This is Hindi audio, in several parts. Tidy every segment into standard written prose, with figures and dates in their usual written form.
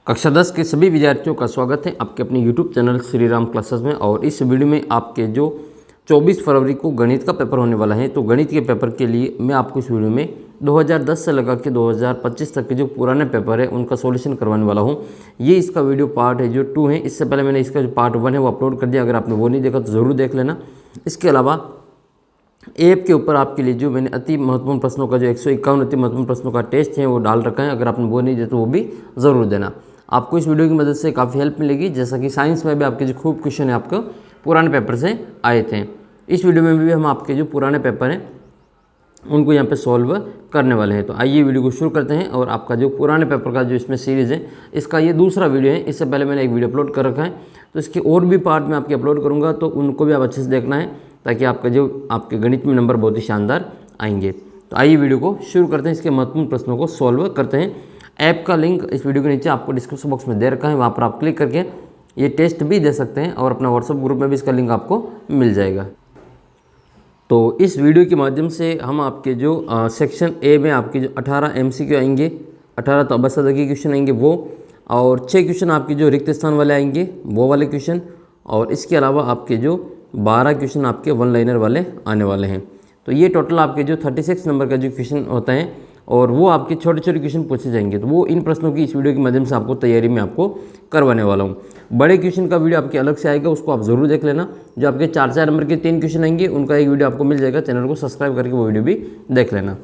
कक्षा 10 के सभी विद्यार्थियों का स्वागत है आपके अपने YouTube channel Shri Ram classes में। और इस वीडियो में आपके जो 24 फरवरी को गणित का पेपर होने वाला है, तो गणित के पेपर के लिए मैं आपको इस वीडियो में 2010 से लगा के 2025 तक के जो पुराने पेपर है उनका सॉल्यूशन करवाने वाला हूँ। ये इसका वीडियो पार्ट है जो 2 है। इससे पहले मैंने इसका जो पार्ट 1 है वो अपलोड कर दिया, अगर आपने वो नहीं देखा तो ज़रूर देख लेना। इसके अलावा ऐप के ऊपर आपके लिए जो मैंने अति महत्वपूर्ण प्रश्नों का जो 151 अति महत्वपूर्ण प्रश्नों का टेस्ट है वो डाल रखा है, अगर आपने वो नहीं दिया तो वो भी ज़रूर देना। आपको इस वीडियो की मदद से काफ़ी हेल्प मिलेगी, जैसा कि साइंस में भी आपके जो खूब क्वेश्चन है आपको पुराने पेपर से आए थे। इस वीडियो में भी हम आपके जो पुराने पेपर हैं उनको यहाँ पे सॉल्व करने वाले हैं। तो आइए वीडियो को शुरू करते हैं। और आपका जो पुराने पेपर का जो इसमें सीरीज़ है इसका ये दूसरा वीडियो है। इससे पहले मैंने एक वीडियो अपलोड कर रखा है, तो इसके और भी पार्ट में आपके अपलोड करूँगा, तो उनको भी आप अच्छे से देखना है ताकि आपका जो आपके गणित में नंबर बहुत ही शानदार आएंगे। तो आइए वीडियो को शुरू करते हैं, इसके महत्वपूर्ण प्रश्नों को सॉल्व करते हैं। ऐप का लिंक इस वीडियो के नीचे आपको डिस्क्रिप्शन बॉक्स में दे रखा है, वहाँ पर आप क्लिक करके ये टेस्ट भी दे सकते हैं और अपना व्हाट्सएप ग्रुप में भी इसका लिंक आपको मिल जाएगा। तो इस वीडियो के माध्यम से हम आपके जो सेक्शन ए में आपके जो 18 MCQ आएंगे, 18 तो अबसद के क्वेश्चन आएंगे वो, और 6 क्वेश्चन आपके जो रिक्त स्थान वाले आएंगे वो वाले क्वेश्चन, और इसके अलावा आपके जो 12 क्वेश्चन आपके वन लाइनर वाले आने वाले हैं। तो ये टोटल आपके जो 36 नंबर का जो क्वेश्चन होता है और वो आपके छोटे छोटे क्वेश्चन पूछे जाएंगे। तो वो इन प्रश्नों की इस वीडियो के माध्यम से आपको तैयारी में आपको करवाने वाला हूँ। बड़े क्वेश्चन का वीडियो आपके अलग से आएगा, उसको आप ज़रूर देख लेना। जो आपके 4 नंबर के 3 क्वेश्चन आएंगे उनका एक वीडियो आपको मिल जाएगा, चैनल को सब्सक्राइब करके वो वीडियो भी देख लेना।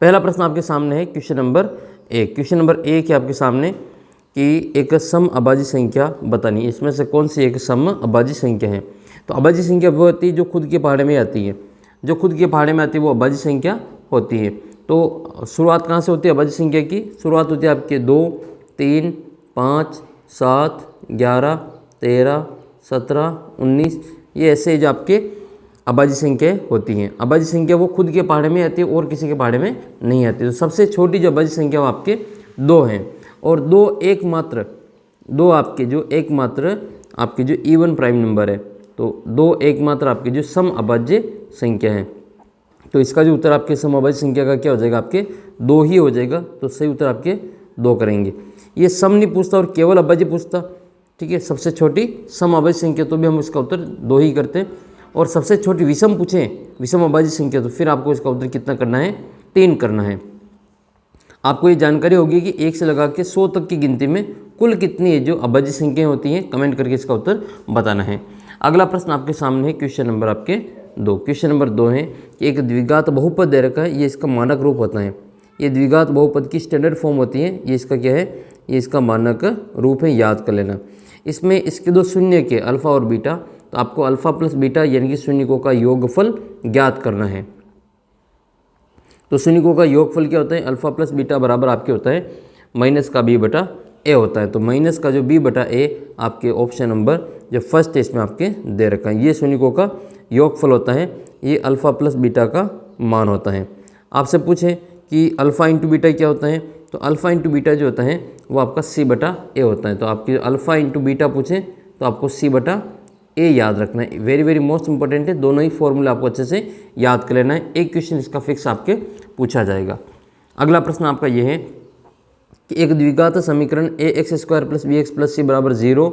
पहला प्रश्न आपके सामने है क्वेश्चन नंबर 1। क्वेश्चन नंबर 1 है आपके सामने कि एक सम अभाज्य संख्या बतानी, इसमें से कौन सी एक सम अभाज्य संख्या है। तो अभाज्य संख्या वो होती है जो खुद के पहाड़े में आती है, जो खुद के पहाड़े में आती है वो अभाज्य संख्या होती है। तो शुरुआत कहाँ से होती है अभाज्य संख्या की? शुरुआत होती है आपके 2, 3, 5, 7, 11, 13, 17, 19, ये ऐसे जो आपके अभाज्य संख्या होती हैं। अभाज्य संख्या वो खुद के पहाड़े में आती है और किसी के पहाड़े में नहीं आती। तो सबसे छोटी जो अभाज्य संख्या वो आपके 2 हैं, और दो एकमात्र आपके जो इवन प्राइम नंबर है। तो 2 एकमात्र आपके जो सम अभाज्य संख्या है। तो इसका जो उत्तर आपके सम अभाज्य संख्या का क्या हो जाएगा? आपके 2 ही हो जाएगा। तो सही उत्तर आपके 2 करेंगे। ये सम नहीं पूछता और केवल अभाज्य पूछता, ठीक है। सबसे छोटी सम अभाज्य संख्या तो भी हम इसका उत्तर 2 ही करते हैं, और सबसे छोटी विषम पूछें, विषम अभाज्य संख्या, तो फिर आपको इसका उत्तर कितना करना है? 3 करना है। आपको ये जानकारी होगी कि 1 से लगा के 100 तक की गिनती में कुल कितनी है जो अभाज्य संख्याएं होती हैं, कमेंट करके इसका उत्तर बताना है। अगला प्रश्न आपके सामने है क्वेश्चन नंबर आपके 2। क्वेश्चन नंबर 2 है कि एक द्विघात बहुपद दे रखा है, ये इसका मानक रूप होता है। ये द्विघात बहुपद की स्टैंडर्ड फॉर्म होती है, ये इसका क्या है? ये इसका मानक रूप है, याद कर लेना। इसमें इसके 2 शून्य के अल्फ़ा और बीटा, तो आपको अल्फ़ा प्लस बीटा यानी कि शून्यकों का योगफल ज्ञात करना है। तो शून्यकों का योगफल क्या होता है? अल्फ़ा प्लस बीटा बराबर आपके होता है माइनस का b बटा a होता है। तो माइनस का जो b बटा a आपके ऑप्शन नंबर जो फर्स्ट है इसमें आपके दे रखा है। ये शून्यकों का योगफल होता है, ये अल्फ़ा प्लस बीटा का मान होता है। आपसे पूछें कि अल्फ़ा इंटू बीटा क्या होता है, तो अल्फ़ा इंटू बीटा जो होता है वो आपका c बटा a होता है। तो आपकी अल्फ़ा इंटू बीटा पूछें तो आपको c बटा a याद रखना है। वेरी वेरी मोस्ट इंपॉर्टेंट है, दोनों ही फॉर्मूला आपको अच्छे से याद कर लेना है। एक क्वेश्चन इसका फिक्स आपके पूछा जाएगा। अगला प्रश्न आपका ये है कि एक द्विघात समीकरण ax² + bx + c = 0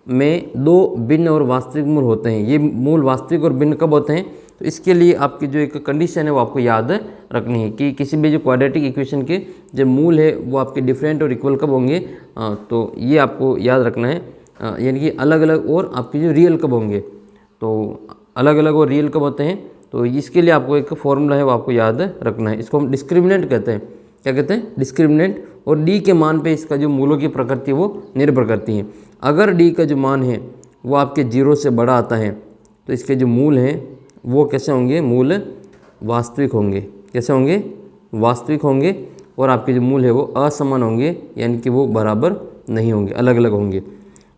में 2 भिन्न और वास्तविक मूल होते हैं। ये मूल वास्तविक और भिन्न कब होते हैं? तो इसके लिए आपकी जो एक कंडीशन है वो आपको याद रखनी है कि किसी भी जो क्वाड्रेटिक इक्वेशन के जो मूल है वो आपके डिफरेंट और इक्वल कब होंगे। तो ये आपको याद रखना है, यानी कि अलग अलग और आपके जो रियल कब होंगे। तो अलग अलग और रियल कब होते हैं, तो इसके लिए आपको एक फॉर्मूला है वो आपको याद रखना है। इसको हम डिस्क्रिमिनेंट कहते हैं। क्या कहते हैं? डिस्क्रिमिनेंट। और डी के मान पे इसका जो मूलों की प्रकृति वो निर्भर करती है। अगर डी का जो मान है वो आपके 0 से बड़ा आता है तो इसके जो मूल हैं वो कैसे होंगे? मूल वास्तविक होंगे। कैसे होंगे? वास्तविक होंगे। और आपके जो मूल है वो असमान होंगे, यानी कि वो बराबर नहीं होंगे, अलग अलग होंगे।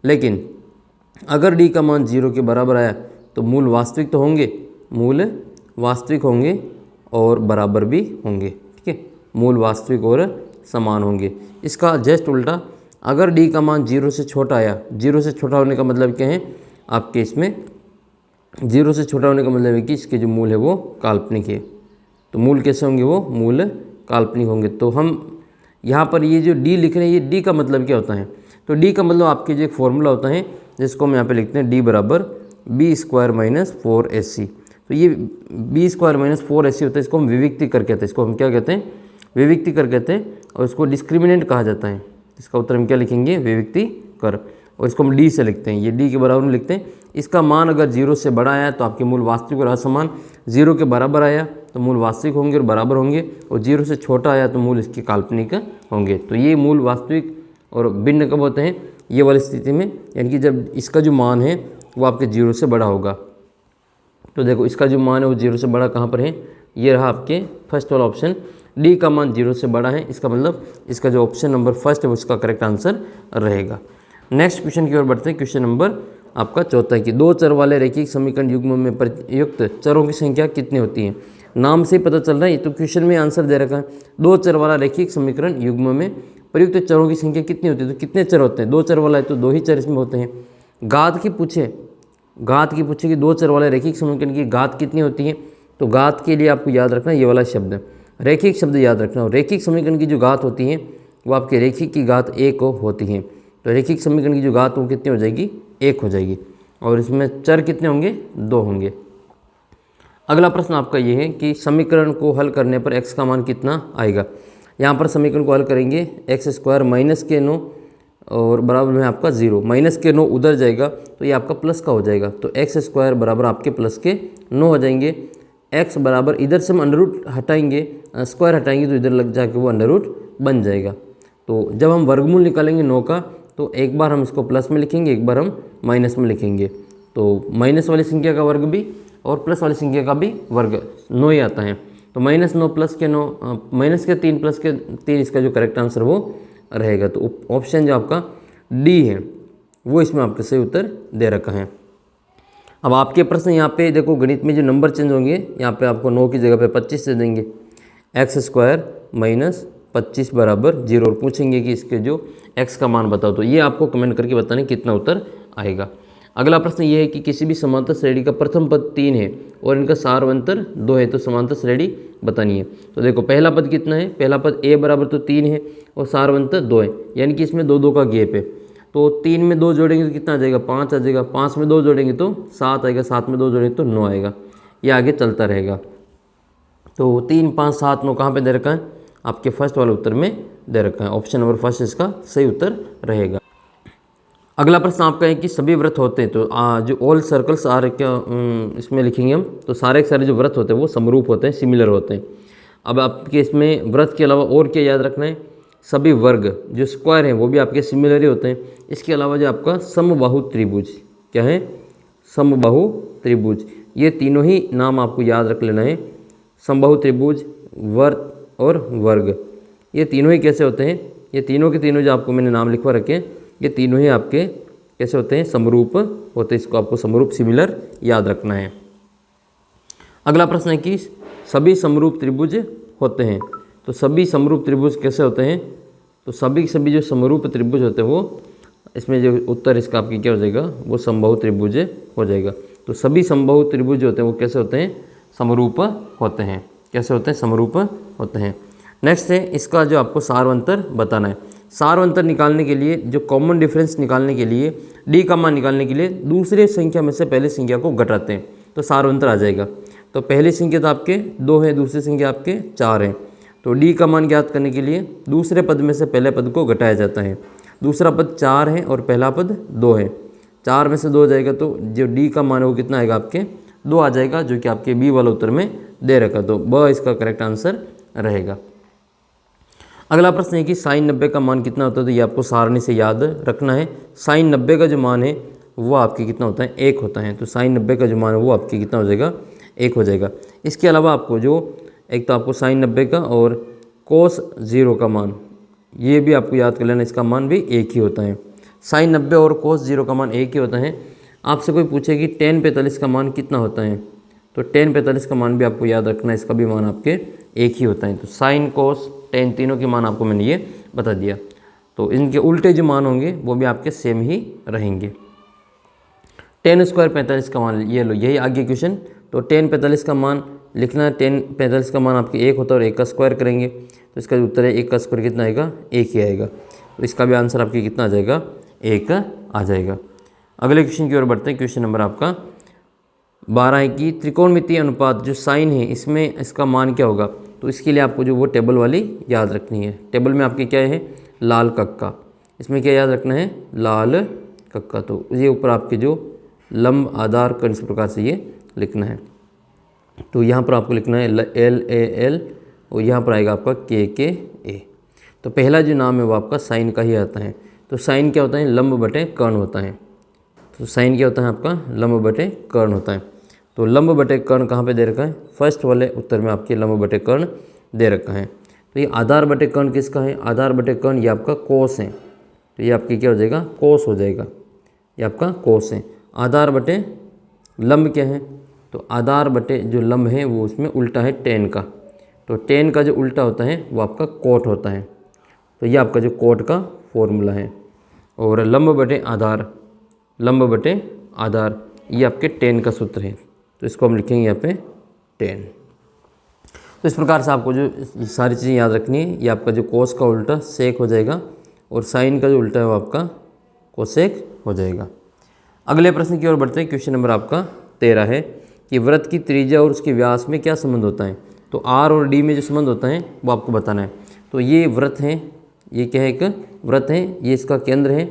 लेकिन अगर डी का मान 0 के बराबर आया तो मूल वास्तविक तो होंगे, मूल वास्तविक होंगे और बराबर भी होंगे, ठीक है। मूल वास्तविक और समान होंगे। इसका जस्ट उल्टा, अगर डी का मान 0 से छोटा आया, 0 से छोटा होने का मतलब क्या है? आपके इसमें 0 से छोटा होने का मतलब है कि इसके जो मूल है वो काल्पनिक है। तो मूल कैसे होंगे? वो मूल काल्पनिक होंगे। तो हम यहाँ पर ये जो डी लिख रहे हैं, ये डी का मतलब क्या होता है? तो डी का मतलब आपके जो एक फॉर्मूला होता है जिसको हम यहाँ पे लिखते हैं डी बराबर बी स्क्वायर माइनस 4ac। तो ये बी स्क्वायर माइनस 4ac होता है, इसको हम विविक्ति कर कहते हैं, इसको हम क्या कहते हैं? विविक्ति कर कहते हैं, और इसको डिस्क्रिमिनेंट कहा जाता है। इसका उत्तर हम क्या लिखेंगे? विविक्ति कर, और इसको हम डी से लिखते हैं, ये डी के बराबर में लिखते हैं। इसका मान अगर 0 से बड़ा आया तो आपके मूल वास्तविक और असमान, 0 के बराबर आया तो मूल वास्तविक होंगे और बराबर होंगे, और 0 से छोटा आया तो मूल इसके काल्पनिक होंगे। तो ये मूल वास्तविक और भिन्न कब होते हैं? ये वाली स्थिति में, यानी कि जब इसका जो मान है वो आपके 0 से बड़ा होगा। तो देखो इसका जो मान है वो 0 से बड़ा कहाँ पर है? ये रहा आपके फर्स्ट वाला ऑप्शन, डी का मान 0 से बड़ा है, इसका मतलब इसका जो ऑप्शन नंबर फर्स्ट है वो इसका करेक्ट आंसर रहेगा। नेक्स्ट क्वेश्चन की ओर बढ़ते हैं। क्वेश्चन नंबर आपका चौथा है कि 2 चर वाले रैखिक समीकरण युग्म में प्रयुक्त चरों की संख्या कितनी होती है? नाम से पता चल रहा है, तो क्वेश्चन में आंसर दे रखा है 2 चर वाला रैखिक समीकरण युग्म में प्रयुक्त चरों की संख्या कितनी होती है? तो कितने चर होते हैं? 2 चर वाला है तो 2 ही चर इसमें होते हैं। घात की पूछे कि 2 चर वाले रैखिक समीकरण की घात कितनी होती है? तो घात के लिए आपको याद रखना ये वाला शब्द, रैखिक शब्द याद रखना। रैखिक समीकरण की जो घात होती है वो आपके रैखिक की घात 1 होती है। तो रैखिक समीकरण की जो घात वो कितनी हो जाएगी? 1 हो जाएगी, और इसमें चर कितने होंगे? 2 होंगे। अगला प्रश्न आपका ये है कि समीकरण को हल करने पर x का मान कितना आएगा? यहाँ पर समीकरण को हल करेंगे एक्स स्क्वायर माइनस के 9 और बराबर में आपका 0, माइनस के 9 उधर जाएगा तो ये आपका प्लस का हो जाएगा, तो एक्स स्क्वायर बराबर आपके प्लस के 9 हो जाएंगे। एक्स बराबर इधर से हम अंडर रूट हटाएंगे, स्क्वायर हटाएंगे तो इधर लग जाके वो अंडर रूट बन जाएगा। तो जब हम वर्गमूल निकालेंगे 9 का तो एक बार हम इसको प्लस में लिखेंगे, एक बार हम माइनस में लिखेंगे। तो माइनस वाली संख्या का वर्ग भी और प्लस वाली संख्या का भी वर्ग 9 ही आता है। तो -9 प्लस के 9 माइनस के 3 प्लस के 3 इसका जो करेक्ट आंसर वो रहेगा। तो ऑप्शन जो आपका डी है वो इसमें आपका सही उत्तर दे रखा है। अब आपके प्रश्न यहाँ पे देखो, गणित में जो नंबर चेंज होंगे, यहाँ पे आपको 9 की जगह पे 25 दे देंगे, एक्स स्क्वायर माइनस 25 बराबर 0, और पूछेंगे कि इसके जो x का मान बताओ। तो ये आपको कमेंट करके बताने कितना उत्तर आएगा। अगला प्रश्न ये है कि किसी भी समांतर श्रेणी का प्रथम पद 3 है और इनका सारवंतर 2 है, तो समांतर श्रेणी बतानी है। तो देखो पहला पद कितना है? पहला पद a बराबर तो 3 है और सारवंतर 2 है, यानी कि इसमें 2 2 का गैप है। तो 3 में 2 जोड़ेंगे तो कितना आ जाएगा? 5 आ जाएगा। 5 में 2 जोड़ेंगे तो 7 आएगा, 7 में 2 जोड़ेंगे तो 9 आएगा। ये आगे चलता रहेगा। तो 3 5 7 9 कहाँ पे दे रखा है? आपके फर्स्ट वाले उत्तर में दे रखा है। ऑप्शन नंबर फर्स्ट इसका सही उत्तर रहेगा। अगला प्रश्न आपका है कि सभी व्रत होते हैं, तो जो ऑल सर्कल्स आ रहे क्या इसमें लिखेंगे हम, तो सारे के सारे जो व्रत होते हैं वो समरूप होते हैं, सिमिलर होते हैं। अब आपके इसमें व्रत के अलावा और क्या याद रखना है? सभी वर्ग जो स्क्वायर हैं वो भी आपके सिमिलर ही होते हैं। इसके अलावा जो आपका समबाहु त्रिभुज, क्या है? समबाहु त्रिभुज, ये तीनों ही नाम आपको याद रख लेना है। समबाहु त्रिभुज, व्रत और वर्ग, ये तीनों ही कैसे होते हैं? ये तीनों के तीनों जो आपको मैंने नाम लिखवा रखे हैं, ये तीनों ही आपके कैसे होते हैं? समरूप होते हैं। इसको आपको समरूप सिमिलर याद रखना है। अगला प्रश्न है कि सभी समरूप त्रिभुज होते हैं, तो सभी समरूप त्रिभुज कैसे होते हैं? तो सभी जो समरूप त्रिभुज होते हैं वो, इसमें जो उत्तर इसका आपकी क्या हो जाएगा? वो समबाहु त्रिभुज हो जाएगा। तो सभी समबाहु त्रिभुज होते हैं वो कैसे होते हैं? समरूप होते हैं। कैसे होते हैं? समरूप होते हैं। नेक्स्ट है इसका जो आपको सारवंतर बताना है। सारवंतर निकालने के लिए, जो कॉमन डिफरेंस निकालने के लिए, डी का मान निकालने के लिए दूसरे संख्या में से पहली संख्या को घटाते हैं तो सारवंतर आ जाएगा। तो पहली संख्या तो आपके 2 है, दूसरी संख्या आपके 4 है। तो डी का मान ज्ञात करने के लिए दूसरे पद में से पहले पद को घटाया जाता है। दूसरा पद 4 है और पहला पद 2 है, 4 में से 2 जाएगा तो जो डी का मान है वो कितना आएगा? आपके 2 आ जाएगा, जो कि आपके बी वाला उत्तर में दे रखा। तो ब इसका करेक्ट आंसर रहेगा। अगला प्रश्न है कि साइन 90 का मान कितना होता है? तो ये आपको सारणी से याद रखना है। साइन 90 का जो मान है वो आपके कितना होता है? 1 होता है। तो साइन 90 का जो मान है वो आपके कितना हो जाएगा? 1 हो जाएगा। इसके अलावा आपको जो एक तो आपको साइन 90 का और कोस 0 का मान, ये भी आपको याद कर लेना, इसका मान भी 1 ही होता है। साइन 90 और कोस 0 का मान 1 ही होता है। आपसे कोई पूछे कि tan 45 का मान कितना होता है? तो tan 45 का मान भी आपको याद रखना है, इसका भी मान आपके 1 ही होता है। तो साइन कोस tan तीनों के मान आपको मैंने ये बता दिया। तो इनके उल्टे जो मान होंगे वो भी आपके सेम ही रहेंगे। tan² 45 का मान ये लो, यही आगे क्वेश्चन। तो tan 45 का मान लिखना 10 45 का मान आपके 1 होता है और 1 का स्क्वायर करेंगे तो इसका जो उत्तर है 1 का स्क्वायर कितना आएगा, 1 ही आएगा। तो इसका भी आंसर आपके कितना आ जाएगा, 1 आ जाएगा। अगले क्वेश्चन की ओर बढ़ते हैं। क्वेश्चन नंबर आपका 12 है कि त्रिकोणमितीय अनुपात जो साइन है इसमें इसका मान क्या होगा। तो इसके लिए आपको जो वो टेबल वाली याद रखनी है। टेबल में आपके क्या है, लाल कक्का, इसमें क्या याद रखना है, लाल कक्का। तो ये ऊपर आपके जो लंब आधार कर्ण इस प्रकार से ये लिखना है। तो यहाँ पर आपको लिखना है LAL और यहाँ पर आएगा आपका KKA। तो पहला जो नाम है वो आपका साइन का ही आता है। तो साइन क्या होता है, लंब बटे कर्ण होता है। तो साइन क्या होता है आपका, लंब बटे कर्ण होता है। तो लंब बटे कर्ण कहाँ पे दे रखा है, फर्स्ट वाले उत्तर में आपके लंब बटे कर्ण दे रखा है। तो ये आधार बटे कर्ण किसका है, आधार बटे कर्ण ये आपका कोस है। तो ये आपकी क्या हो जाएगा, कोस हो जाएगा, ये आपका कोस है। आधार बटे लंब क्या है, तो आधार बटे जो लंब है वो उसमें उल्टा है टेन का। तो टेन का जो उल्टा होता है वो आपका कोट होता है। तो ये आपका जो कोट का फॉर्मूला है। और लंब बटे आधार, लंब बटे आधार ये आपके टेन का सूत्र है। तो इसको हम लिखेंगे यहाँ पे 10। तो इस प्रकार से आपको जो सारी चीज़ें याद रखनी है। ये आपका जो कोस का उल्टा सेक हो जाएगा और साइन का जो उल्टा है वो आपका कोसेक हो जाएगा। अगले प्रश्न की ओर बढ़ते हैं। क्वेश्चन नंबर आपका 13 है कि वृत्त की त्रिज्या और उसके व्यास में क्या संबंध होता है। तो R और D में जो संबंध होता है वो आपको बताना है। तो ये वृत्त है, ये क्या है, एक वृत्त है, ये इसका केंद्र है।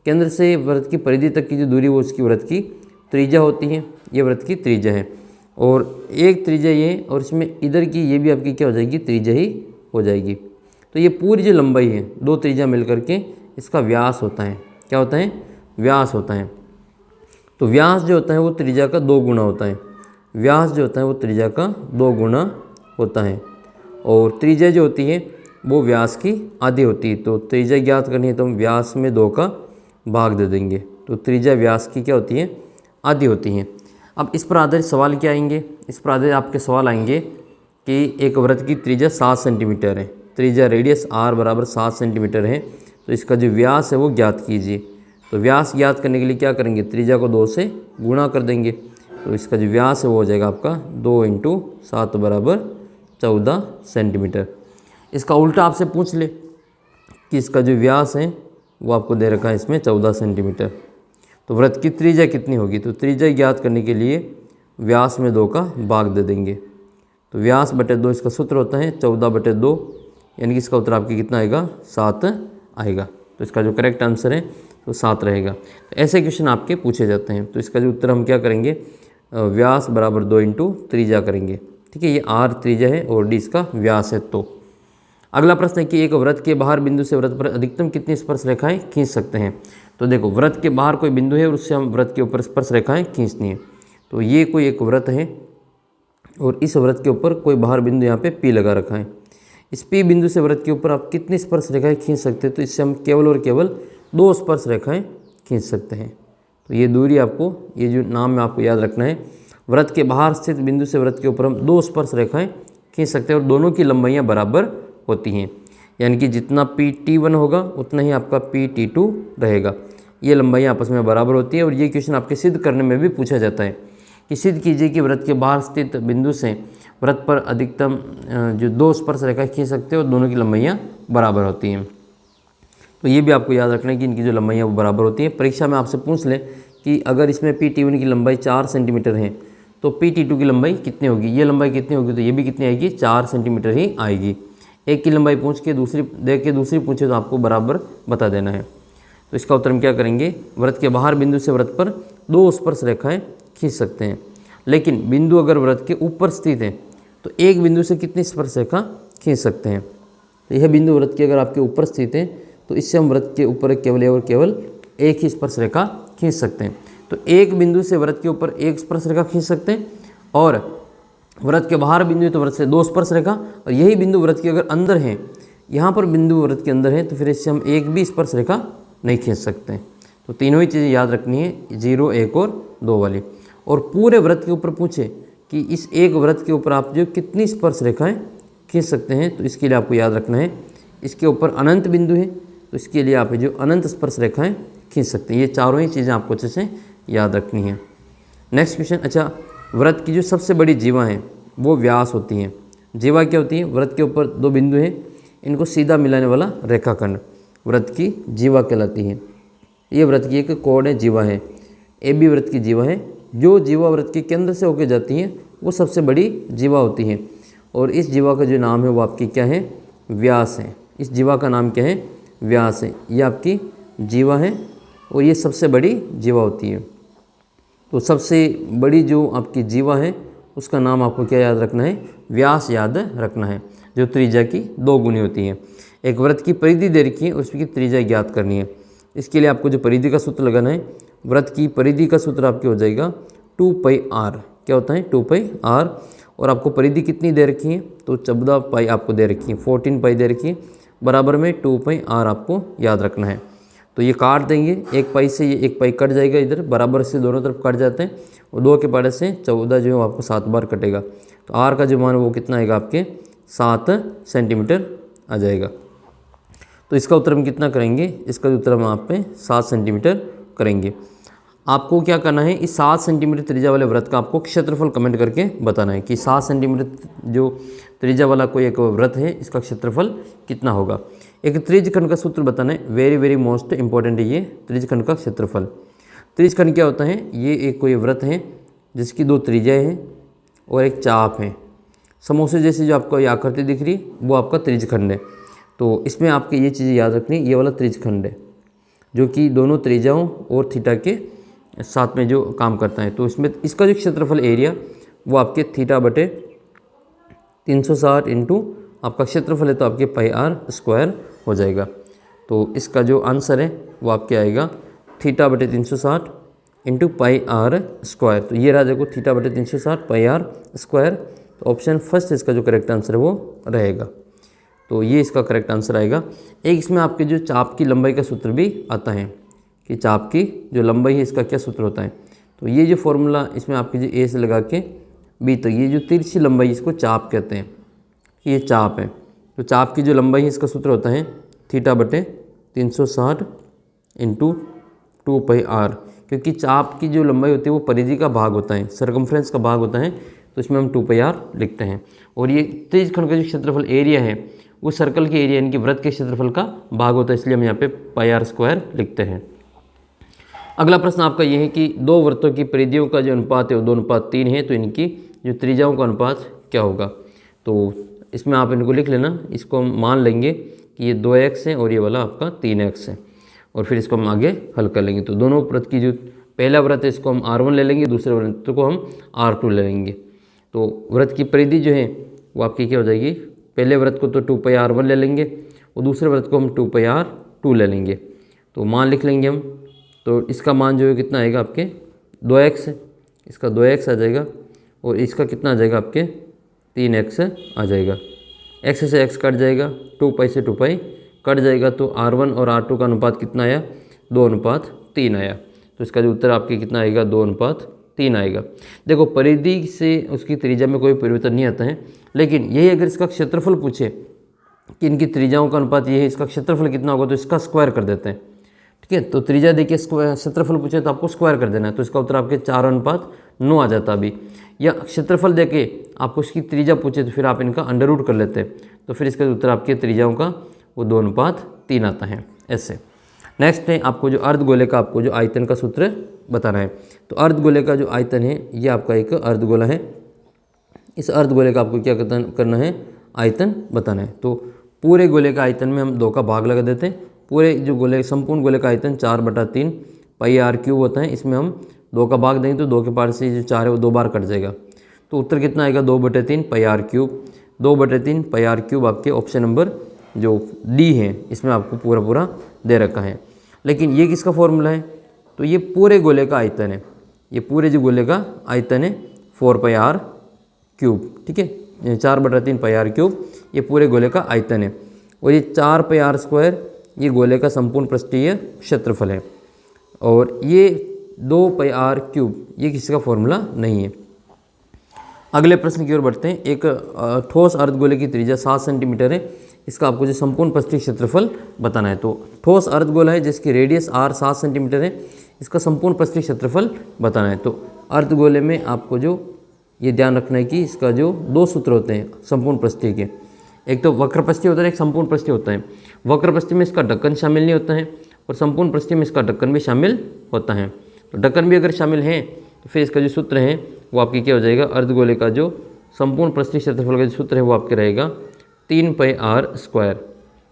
केंद्र से वृत्त की परिधि तक की जो दूरी वो उसकी वृत्त की त्रिज्या होती है। ये वृत्त की त्रिज्या है और एक त्रिज्या ये, और इसमें इधर की ये भी आपकी क्या हो जाएगी, त्रिज्या ही हो जाएगी। तो ये पूरी जो लंबाई है, दो त्रिज्या मिलकर के इसका व्यास होता है। क्या होता है, व्यास होता है। तो व्यास जो होता है वो त्रिज्या का 2 गुना होता है। व्यास जो होता है वो त्रिज्या का 2 गुना होता है और त्रिज्या जो होती है वो व्यास की आधी होती है। तो त्रिज्या ज्ञात करनी है तो हम व्यास में 2 का भाग दे देंगे। तो त्रिज्या व्यास की क्या होती है, आधी होती है। अब इस पर आधारित सवाल क्या आएंगे, इस पर आधारित आपके सवाल आएंगे कि एक वृत्त की त्रिज्या 7 सेंटीमीटर है, त्रिज्या रेडियस R बराबर 7 सेंटीमीटर है, तो इसका जो व्यास है वो ज्ञात कीजिए। तो व्यास ज्ञात करने के लिए क्या करेंगे, त्रिज्या को 2 से गुणा कर देंगे। तो इसका जो व्यास है वो हो जाएगा आपका 2 × 7 बराबर 14 सेंटीमीटर। इसका उल्टा आपसे पूछ ले कि इसका जो व्यास है वो आपको दे रखा है इसमें 14 सेंटीमीटर। तो वृत्त की त्रिज्या कितनी होगी, तो त्रिज्या ज्ञात करने के लिए व्यास में 2 का भाग दे देंगे। तो व्यास बटे 2 इसका सूत्र होता है 14 बटे 2, यानी कि इसका उत्तर आपकी कितना आएगा, 7 आएगा। तो इसका जो करेक्ट आंसर है तो 7 रहेगा। तो ऐसे क्वेश्चन आपके पूछे जाते हैं। तो इसका जो उत्तर हम क्या करेंगे, व्यास बराबर 2 × त्रिज्या करेंगे। ठीक है, ये R त्रिज्या है और D इसका व्यास है। तो अगला प्रश्न है कि एक वृत्त के बाहर बिंदु से वृत्त पर अधिकतम कितनी स्पर्श रेखाएं खींच सकते हैं। तो देखो, वृत्त के बाहर कोई बिंदु है और उससे हम वृत्त के ऊपर स्पर्श रेखाएं खींचनी है। तो ये कोई एक वृत्त है और इस वृत्त के ऊपर कोई बाहर बिंदु यहाँ पे P लगा रखा है। इस P बिंदु से वृत्त के ऊपर आप कितनी स्पर्श रेखाएं खींच सकते हैं, तो इससे हम केवल और केवल 2 स्पर्श रेखाएं खींच सकते हैं। तो ये दूरी आपको, ये जो नाम में आपको याद रखना है, वृत्त के बाहर स्थित बिंदु से वृत्त के ऊपर हम 2 स्पर्श रेखाएं खींच सकते हैं और दोनों की लंबाइयाँ बराबर होती हैं। यानी कि जितना PT1 होगा उतना ही आपका PT2 रहेगा। ये लंबाइयाँ आपस में बराबर होती है और ये क्वेश्चन आपके सिद्ध करने में भी पूछा जाता है कि सिद्ध कीजिए कि वृत्त के बाहर स्थित बिंदु से वृत्त पर अधिकतम जो 2 स्पर्श रेखाएं खींच सकते हैं और दोनों की लंबाइयाँ बराबर होती हैं। तो ये भी आपको याद रखना है कि इनकी जो लंबाइयाँ वो बराबर होती हैं। परीक्षा में आपसे पूछ ले कि अगर इसमें PT1 की लंबाई 4 सेंटीमीटर है तो PT2 की लंबाई कितनी होगी, ये लंबाई कितनी होगी, तो ये भी कितनी आएगी, 4 सेंटीमीटर ही आएगी। एक की लंबाई पूछ के दूसरी देख के दूसरी पूछे तो आपको बराबर बता देना है। तो इसका उत्तर हम क्या करेंगे, वृत्त के बाहर बिंदु से वृत्त पर 2 स्पर्श रेखाएं खींच सकते हैं, लेकिन बिंदु अगर वृत्त के ऊपर स्थित है तो एक बिंदु से कितनी स्पर्श रेखा खींच सकते हैं। तो यह बिंदु वृत्त के अगर आपके ऊपर स्थित है तो इससे हम वृत्त के ऊपर केवल और केवल एक ही स्पर्श रेखा खींच सकते हैं। तो एक बिंदु से वृत्त के ऊपर एक स्पर्श रेखा खींच सकते हैं और वृत्त के बाहर बिंदु है तो वृत्त से 2 स्पर्श रेखा, और यही बिंदु वृत्त के अगर अंदर है, यहाँ पर बिंदु वृत्त के अंदर है तो फिर इससे हम एक भी स्पर्श रेखा नहीं खींच सकते। तो तीनों ही चीज़ें याद रखनी है, 0, 1 और 2 वाली। और पूरे वृत्त के ऊपर पूछे कि इस एक वृत्त के ऊपर आप जो कितनी स्पर्श रेखाएं खींच सकते हैं, तो इसके लिए आपको याद रखना है इसके ऊपर अनंत बिंदु है तो इसके लिए आप जो अनंत स्पर्श रेखाएं खींच सकते हैं। ये चारों ही चीज़ें आपको अच्छे से याद रखनी है। नेक्स्ट क्वेश्चन, अच्छा, वृत्त की जो सबसे बड़ी जीवा है वो व्यास होती हैं। जीवा क्या होती है? वृत्त के ऊपर दो बिंदु हैं, इनको सीधा मिलाने वाला रेखाखंड वृत्त की जीवा कहलाती है। ये वृत्त की एक कोण है, जीवा है। ए बी वृत्त की जीवा है। जो जीवा वृत्त के केंद्र से होकर जाती हैं वो सबसे बड़ी जीवा होती हैं। और इस जीवा का जो नाम है वो आपकी क्या है? व्यास है। इस जीवा का नाम क्या है? व्यास है। ये आपकी जीवा है और ये सबसे बड़ी जीवा होती है। तो सबसे बड़ी जो आपकी जीवा है उसका नाम आपको क्या याद रखना है? व्यास याद रखना है, जो त्रिज्या की 2 गुनी होती है। एक वृत्त की परिधि दे रखी है, उसकी त्रिज्या ज्ञात करनी है। इसके लिए आपको जो परिधि का सूत्र लगाना है, वृत्त की परिधि का सूत्र आपके हो जाएगा 2πr। क्या होता है? 2πr। और आपको परिधि कितनी दे रखी है? तो 14 पाई आपको दे रखी है, 14 पाई दे रखी है, बराबर में 2πr आपको याद रखना है। तो ये काट देंगे, 1 पाई से ये 1 पाई कट जाएगा, इधर बराबर से दोनों तरफ कट जाते हैं और 2 के पाड़े से 14 जो है आपको 7 बार कटेगा। तो आर का जो मान वो कितना आएगा? आपके 7 सेंटीमीटर आ जाएगा। तो इसका उत्तर हम कितना करेंगे? इसका उत्तर हम आप पे 7 सेंटीमीटर करेंगे। आपको क्या करना है? इस 7 सेंटीमीटर त्रिज्या वाले वृत्त का आपको क्षेत्रफल कमेंट करके बताना है कि 7 सेंटीमीटर जो त्रिज्या वाला कोई एक वृत्त है इसका क्षेत्रफल कितना होगा। एक त्रिज्यखंड का सूत्र बताना है, वेरी वेरी मोस्ट इंपॉर्टेंट है ये त्रिज्यखंड का क्षेत्रफल। त्रिज्यखंड क्या होता है? ये एक कोई वृत्त है जिसकी 2 त्रिज्याएँ हैं और एक चाप है। समोसे जैसी जो आपको ये आकृति दिख रही है वो आपका त्रिज्यखंड है। तो इसमें आपके ये चीज़ें याद रखनी, ये वाला त्रिज्यखंड है जो कि दोनों त्रिज्याओं और थीटा के साथ में जो काम करता है। तो इसमें इसका जो क्षेत्रफल एरिया वो आपके थीटा बटे 360 इंटू आपका क्षेत्रफल है तो आपके πr² हो जाएगा। तो इसका जो आंसर है वो आपके आएगा थीटा बटे 360 इंटू πr²। तो ये रहा देखो थीटा बटे 360 πr²। तो ऑप्शन फर्स्ट इसका जो करेक्ट आंसर है वो रहेगा। तो ये इसका करेक्ट आंसर आएगा। एक इसमें आपके जो चाप की लंबाई का सूत्र भी आता है कि चाप की जो लंबाई है इसका क्या सूत्र होता है। तो ये जो फॉर्मूला इसमें आपकी जो ए से लगा के बी, तो ये जो तिरछी लंबाई इसको चाप कहते हैं, ये चाप है। तो चाप की जो लंबाई है इसका सूत्र होता है थीटा बटे 360 इंटू 2πr। क्योंकि चाप की जो लंबाई होती है वो परिधि का भाग होता है, सर्कमफ्रेंस का भाग होता है, तो इसमें हम 2πr लिखते हैं। और ये त्रिज्यखंड का जो क्षेत्रफल एरिया है वो सर्कल के एरिया यानी कि वृत्त के क्षेत्रफल का भाग होता है, इसलिए हम यहाँ पे πr² लिखते हैं। अगला प्रश्न आपका ये है कि 2 वृत्तों की परिधियों का जो अनुपात है वो 2:3 है, तो इनकी जो त्रिज्याओं का अनुपात क्या होगा। तो इसमें आप इनको लिख लेना, इसको हम मान लेंगे कि ये 2x है और ये वाला आपका 3x है, और फिर इसको हम आगे हल कर लेंगे। तो दोनों वृत्त की जो पहला वृत्त है इसको हम r1 ले लेंगे, दूसरे वृत्त को हम r2 ले लेंगे। तो वृत्त की परिधि जो है वो आपकी क्या हो जाएगी? पहले वृत्त को तो 2πr1 ले लेंगे और दूसरे वृत्त को हम 2πr2 ले लेंगे। तो मान लिख लेंगे हम। तो इसका मान जो है कितना आएगा? आपके 2x है, इसका 2x आ जाएगा और इसका कितना आ जाएगा? आपके 3x आ जाएगा। x से x कट जाएगा, 2π से 2π कट जाएगा, तो r1 और r2 का अनुपात कितना आया? 2:3 आया। तो इसका जो उत्तर आपके कितना आएगा? 2:3 आएगा। देखो परिधि से उसकी त्रिज्या में कोई परिवर्तन नहीं आता है, लेकिन यही अगर इसका क्षेत्रफल पूछे कि इनकी त्रिज्याओं का अनुपात ये है, इसका क्षेत्रफल कितना होगा, तो इसका स्क्वायर कर देते हैं। ठीक है, तो त्रिज्या देखिए क्षेत्रफल पूछे तो आपको स्क्वायर कर देना है, तो इसका उत्तर आपके 4:9 आ जाता अभी। या क्षेत्रफल देके आपको इसकी त्रिज्या पूछे तो फिर आप इनका अंडर रूट कर लेते हैं, तो फिर इसका उत्तर आपके त्रिज्याओं का वो 2:3 आता है ऐसे। नेक्स्ट है आपको जो अर्धगोले का आपको जो आयतन का सूत्र बताना है। तो अर्धगोले का जो आयतन है ये आपका एक अर्धगोला है। इस अर्धगोले का आपको क्या करना है? आयतन बताना है। तो पूरे गोले का आयतन में हम 2 का भाग लगा देते हैं। पूरे जो गोले संपूर्ण गोले का आयतन 4/3 πr³ होता है, इसमें हम 2 का भाग देंगे तो 2 के पार से जो 4 है वो 2 बार कट जाएगा। तो उत्तर कितना आएगा? 2/3 πr³। 2/3 πr³ आपके ऑप्शन नंबर जो डी है इसमें आपको पूरा दे रखा है। लेकिन ये किसका फॉर्मूला है? तो ये पूरे गोले का आयतन है, ये पूरे जो गोले का आयतन है 4πr³। ठीक है, 4/3 πr³ ये पूरे गोले का आयतन है, और ये 4πr² ये गोले का संपूर्ण पृष्ठीय क्षेत्रफल है, और ये 2πr³ ये किसी का फॉर्मूला नहीं है। अगले प्रश्न की ओर बढ़ते हैं। एक ठोस अर्धगोले की त्रिज्या 7 सेंटीमीटर है, इसका आपको जो संपूर्ण पृष्ठीय क्षेत्रफल बताना है। तो ठोस अर्धगोला है जिसकी रेडियस r 7 सेंटीमीटर है, इसका संपूर्ण पृष्ठीय क्षेत्रफल बताना है। तो अर्धगोले में आपको जो ये ध्यान रखना है कि इसका जो दो सूत्र होते हैं संपूर्ण प्रस्थिय के, एक तो वक्र प्रस्थिय होता है, एक संपूर्ण प्रस्थिय होता है। वक्र प्रस्थिय में इसका ढक्कन शामिल नहीं होता है और संपूर्ण प्रस्थिय में इसका ढक्कन भी शामिल होता है। तो ढक्कन भी अगर शामिल है तो फिर इसका जो सूत्र है वो आपकी क्या हो जाएगा, अर्धगोले का जो संपूर्ण प्रस्थिय क्षेत्रफल का जो सूत्र है वो आपके रहेगा 3πr²।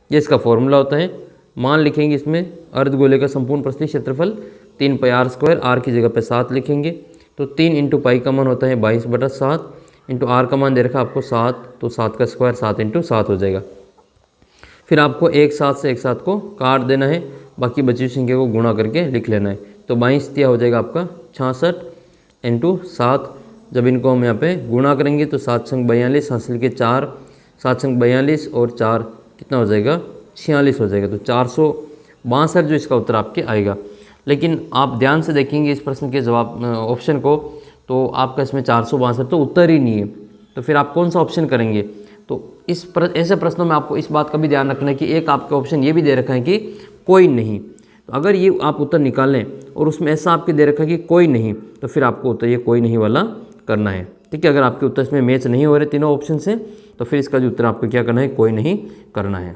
ये इसका फॉर्मूला होता है। मान लिखेंगे इसमें अर्धगोले का संपूर्ण प्रस्थिय क्षेत्रफल 3πr², आर की जगह पे 7 लिखेंगे। तो 3 इंटू पाई का मान होता है 22/7 इंटू आर का मान दे रखा आपको 7, तो 7 का स्क्वायर 7 इंटू 7 हो जाएगा। फिर आपको एक 7 से एक 7 को काट देना है, बाकी बची हुई संख्या को गुणा करके लिख लेना है। तो 22 हो जाएगा आपका 66 इंटू 7। जब इनको हम यहाँ पे गुणा करेंगे तो 7 संग 42, हासिल के 4, 7 संग 42 और 4 कितना हो जाएगा, 46 हो जाएगा। तो 462 जो इसका उत्तर आपके आएगा। लेकिन आप ध्यान से देखेंगे इस प्रश्न के जवाब ऑप्शन को, तो आपका इसमें 462 तो उत्तर ही नहीं है। तो फिर आप कौन सा ऑप्शन करेंगे? तो ऐसे प्रश्नों में आपको इस बात का भी ध्यान रखना है कि एक आपका ऑप्शन ये भी दे रखा है कि कोई नहीं। तो अगर ये आप उत्तर निकालें और उसमें ऐसा आपके दे रखा है कि कोई नहीं, तो फिर आपको उत्तर ये कोई नहीं वाला करना है। ठीक है, अगर आपके उत्तर इसमें मैच नहीं हो रहे तीनों ऑप्शन से, तो फिर इसका जो उत्तर आपको क्या करना है, कोई नहीं करना है।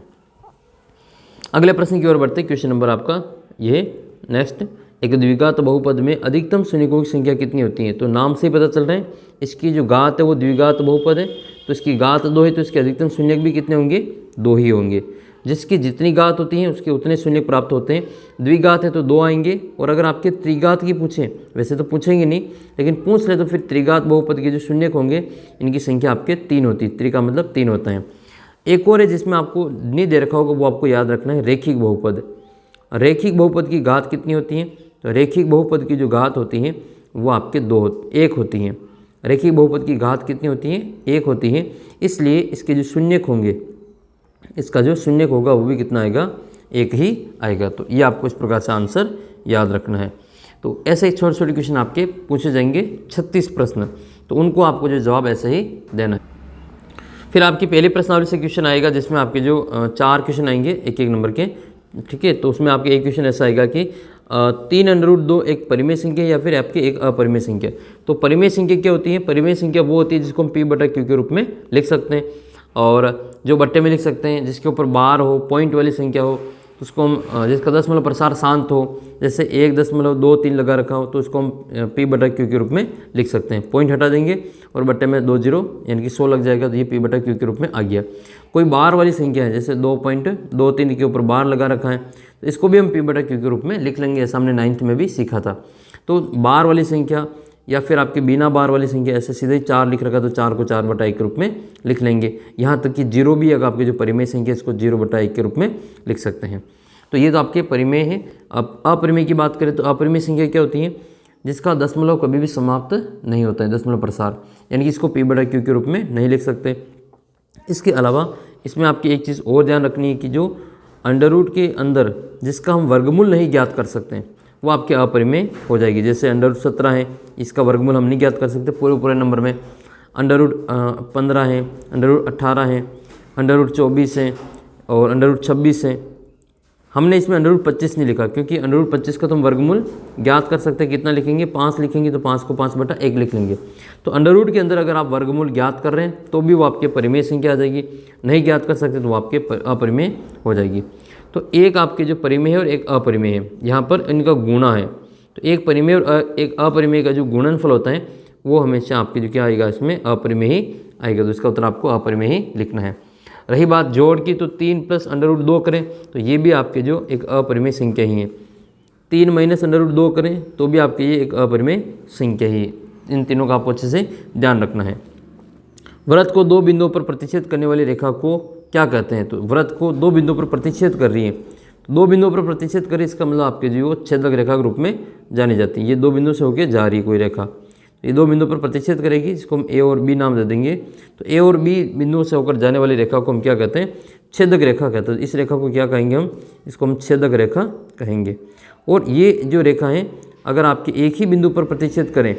अगले प्रश्न की ओर बढ़ते हैं। क्वेश्चन नंबर आपका ये नेक्स्ट, एक द्विघात बहुपद में अधिकतम शून्यकों की संख्या कितनी होती है? तो नाम से ही पता चल रहा है इसकी जो घात है वो द्विघात बहुपद है, तो इसकी घात 2 है, तो इसके अधिकतम शून्यक भी कितने होंगे, 2 ही होंगे। जिसकी जितनी घात होती है उसके उतने शून्यक प्राप्त होते हैं। द्विघात है तो 2 आएंगे, और अगर आपके त्रिघात की पूछें, वैसे तो पूछेंगे नहीं लेकिन पूछ ले, तो फिर त्रिघात बहुपद के जो शून्यक होंगे इनकी संख्या आपके 3 होती है। त्रि का मतलब 3 होता है। एक और है जिसमें आपको नहीं दे रखा होगा, वो आपको याद रखना है, रेखिक बहुपद। रेखिक बहुपद की घात कितनी होती है? तो रेखिक बहुपद की जो घात होती है वो आपके 1 होती हैं। रेखिक बहुपद की घात कितनी होती है? 1 होती है। इसलिए इसके जो शून्यक होंगे, इसका जो शून्यक होगा वो भी कितना आएगा, 1 ही आएगा। तो ये आपको इस प्रकार से आंसर याद रखना है। तो ऐसे ही छोटे छोटे क्वेश्चन आपके पूछे जाएंगे, 36 प्रश्न, तो उनको आपको जो जवाब ऐसे ही देना है। फिर आपकी पहली प्रश्नावली से क्वेश्चन आएगा जिसमें आपके जो 4 क्वेश्चन आएंगे 1-1 नंबर के। ठीक है, तो उसमें आपके एक क्वेश्चन ऐसा आएगा कि 3√2 एक परिमेय संख्या या फिर आपकी एक अपरिमेय संख्या। तो परिमेय संख्या क्या होती है? परिमेय संख्या वो होती है जिसको हम P/Q के रूप में लिख सकते हैं, और जो बट्टे में लिख सकते हैं, जिसके ऊपर बार हो, पॉइंट वाली संख्या हो, तो उसको हम, जिसका दशमलव प्रसार शांत हो, जैसे 1.23 लगा रखा हो, तो उसको हम P/Q के रूप में लिख सकते हैं। पॉइंट हटा देंगे और बट्टे में 2 0 यानी कि 100 लग जाएगा, तो ये P/Q के रूप में आ गया। कोई बार वाली संख्या है, जैसे 2.23 के ऊपर बार लगा रखा है, तो इसको भी हम P/Q के रूप में लिख लेंगे। ऐसा हमने 9th में भी सीखा था। तो बार वाली संख्या या फिर आपके बिना बार वाली संख्या, ऐसे सीधे 4 लिख रखा, तो 4 को 4/1 के रूप में लिख लेंगे। यहाँ तक कि 0 भी अगर आपके जो परिमेय संख्या इसको 0/1 के रूप में लिख सकते हैं। तो ये तो आपके परिमेय है। अब अपरिमेय की बात करें तो अपरिमेय संख्या क्या होती है? जिसका दशमलव कभी भी समाप्त नहीं होता है, दशमलव प्रसार, यानी कि इसको P/Q के रूप में नहीं लिख सकते। इसके अलावा इसमें आपकी एक चीज़ और ध्यान रखनी है कि जो अंडर रूट के अंदर जिसका हम वर्गमूल नहीं ज्ञात कर सकते वो आपके अपरिमेय हो जाएगी। जैसे √17 है, इसका वर्गमूल हम नहीं ज्ञात कर सकते पूरे नंबर में। √15 है, √18 है, √24 है और √26 है। हमने इसमें √25 नहीं लिखा क्योंकि √25 का तो हम वर्गमूल ज्ञात कर सकते हैं। कितना लिखेंगे? 5 लिखेंगे, तो 5 को 5/1 लिख लेंगे। तो अंडर रूट के अंदर अगर आप वर्गमूल ज्ञात कर रहे हैं तो भी वो आपके परिमेय संख्या आ जाएगी, नहीं ज्ञात कर सकते तो वो आपके अपरिमेय हो जाएगी। तो एक आपके जो परिमेय है और एक अपरिमेय है, यहाँ पर इनका गुणा है। तो एक परिमेय और एक अपरिमेय का जो गुणनफल होता है वो हमेशा आपके जो क्या आएगा, इसमें अपरिमेय ही आएगा। तो इसका उत्तर आपको अपरिमेय ही लिखना है। रही बात जोड़ की, तो 3 + √2 करें तो ये भी आपके जो एक अपरिमेय संख्या ही है। 3 - √2 करें तो भी आपके ये एक अपरिमेय संख्या ही है। इन तीनों का आपको अच्छे से ध्यान रखना है। वृत्त को 2 बिंदुओं पर प्रतिच्छेद करने वाली रेखा को क्या कहते हैं? तो वृत्त को 2 बिंदुओं पर प्रतिच्छेद कर रही है, 2 बिंदुओं पर प्रतिच्छेद कर रही है, इसका मतलब आपके जो छेदक रेखा के रूप में जानी जाती है। ये 2 बिंदु से होकर जा रही है कोई रेखा, ये 2 बिंदुओं पर प्रतिच्छेद करेगी, जिसको हम ए और बी नाम दे देंगे। तो ए और बी बिंदुओं से होकर जाने वाली रेखा को हम क्या कहते हैं? छेदक रेखा कहते हैं। इस रेखा को क्या कहेंगे हम? इसको हम छेदक रेखा कहेंगे। और ये जो रेखा है, अगर आपके एक ही बिंदु पर प्रतिच्छेद करें,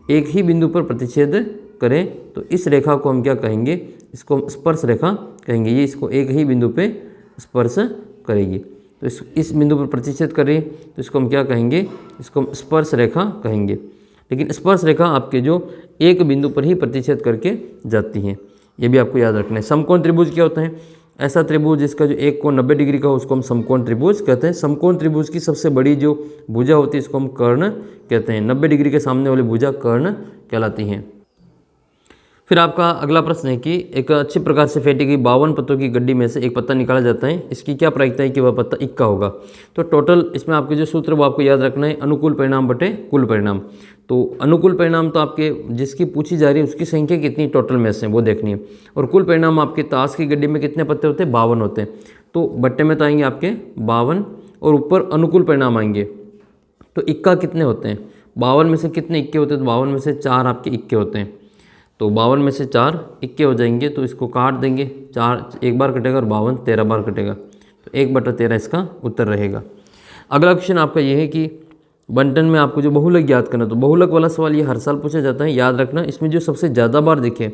एक ही बिंदु पर प्रतिच्छेद करें, तो इस रेखा को हम क्या कहेंगे? इसको हम स्पर्श रेखा कहेंगे। ये इसको एक ही बिंदु पे स्पर्श करेगी। तो इस बिंदु पर प्रतिच्छेद कर रही है तो इसको हम क्या कहेंगे? इसको हम स्पर्श रेखा कहेंगे। लेकिन स्पर्श रेखा आपके जो एक बिंदु पर ही प्रतिच्छेद करके जाती हैं, ये भी आपको याद रखना है। समकोण त्रिभुज क्या होता है? ऐसा त्रिभुज जिसका जो एक कोण 90 डिग्री का हो उसको हम समकोण त्रिभुज कहते हैं। समकोण त्रिभुज की सबसे बड़ी जो भुजा होती है इसको हम कर्ण कहते हैं। 90 डिग्री के सामने वाली भुजा कर्ण कहलाती हैं। फिर आपका अगला प्रश्न है कि एक अच्छी प्रकार से फेंटी गई 52 पत्तों की गड्डी में से एक पत्ता निकाला जाता है, इसकी क्या प्रायिकता है कि वह पत्ता इक्का होगा? तो टोटल इसमें आपके जो सूत्र वो आपको याद रखना है, अनुकूल परिणाम बटे कुल परिणाम। तो अनुकूल परिणाम तो आपके जिसकी पूछी जा रही है उसकी संख्या कितनी टोटल में से वो देखनी है, और कुल परिणाम आपके ताश की गड्डी में कितने पत्ते होते हैं? 52 होते हैं। तो बट्टे में तो आएंगे आपके 52 और ऊपर अनुकूल परिणाम आएंगे। तो इक्का कितने होते हैं? 52 में से कितने इक्के होते हैं? तो 52 में से 4 आपके इक्के होते हैं। तो 52 में से 4 इक्के हो जाएंगे, तो इसको काट देंगे, 4 एक बार कटेगा और 52 13 बार कटेगा, तो 1/13 इसका उत्तर रहेगा। अगला क्वेश्चन आपका ये है कि बंटन में आपको जो बहुलक याद करना, तो बहुलक वाला सवाल ये हर साल पूछा जाता है, याद रखना। इसमें जो सबसे ज़्यादा बार दिखे,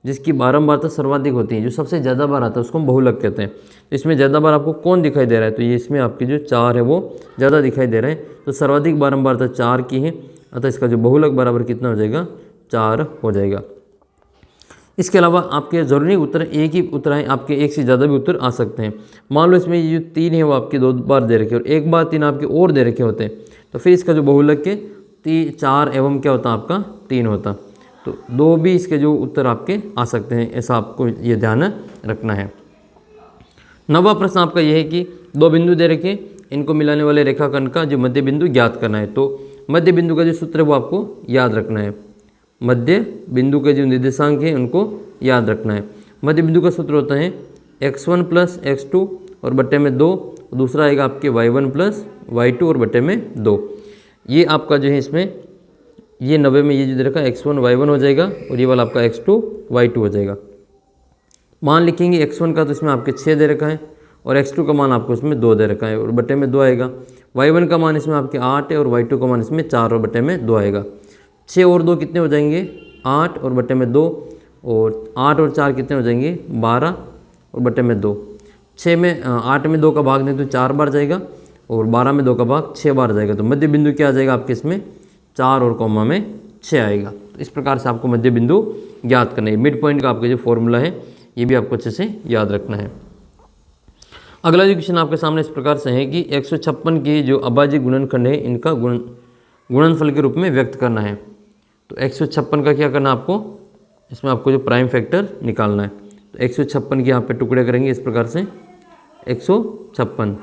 जिसकी बारंबारता सर्वाधिक होती है, जो सबसे ज़्यादा बार आता है उसको हम बहुलक कहते हैं। तो इसमें ज़्यादा बार आपको कौन दिखाई दे रहा है? तो ये इसमें आपके जो 4 है वो ज़्यादा दिखाई दे रहा है, तो सर्वाधिक बारंबारता 4 की है, अतः इसका जो बहुलक बराबर कितना हो जाएगा? 4 हो जाएगा। इसके अलावा आपके ज़रूरी उत्तर एक ही उत्तर है, आपके एक से ज़्यादा भी उत्तर आ सकते हैं। मान लो इसमें ये जो 3 है वो आपके 2 बार दे रखे और एक बार 3 आपके और दे रखे होते हैं, तो फिर इसका जो बहुलक के 4 एवं क्या होता आपका 3 होता, तो 2 भी इसके जो उत्तर आपके आ सकते हैं, ऐसा आपको ये ध्यान रखना है। 9वां प्रश्न आपका यह है कि 2 बिंदु दे रखे, इनको मिलाने वाले रेखाखंड का जो मध्य बिंदु ज्ञात करना है। तो मध्य बिंदु का जो सूत्र है वो आपको याद रखना है। मध्य बिंदु के जो निर्देशांक हैं उनको याद रखना है। मध्य बिंदु का सूत्र होता है x1 + x2 और बट्टे में 2, दूसरा आएगा आपके y1 + y2 और बट्टे में 2। ये आपका जो है इसमें ये 90 में ये जो दे रखा है x1 y1 हो जाएगा और ये वाला आपका x2 y2 हो जाएगा। मान लिखेंगे x1 का, तो इसमें आपके 6 दे रखा है और x2 का मान आपको इसमें 2 दे रखा है और बट्टे में 2 आएगा। y1 का मान इसमें आपके 8 है और y2 का मान इसमें 4 और बट्टे में 2 आएगा। 6 और 2 कितने हो जाएंगे? 8 और बट्टे में 2, और 8 और 4 कितने हो जाएंगे? 12 और बट्टे में 2। 6 में 8 में 2 का भाग दें तो 4 बार जाएगा और 12 में 2 का भाग 6 बार जाएगा। तो मध्य बिंदु क्या आ जाएगा आपके इसमें? 4 और कॉमा में 6 आएगा। तो इस प्रकार से आपको मध्य बिंदु याद करना है। मिड पॉइंट का आपका जो फॉर्मूला है ये भी आपको अच्छे से याद रखना है। अगला जो क्वेश्चन आपके सामने इस प्रकार से है कि 156 के जो अभाज्य गुणनखंड है इनका गुणनफल के रूप में व्यक्त करना है। तो 156 का क्या करना है आपको? इसमें आपको जो प्राइम फैक्टर निकालना है। तो 156 के यहाँ पे टुकड़े करेंगे इस प्रकार से 156,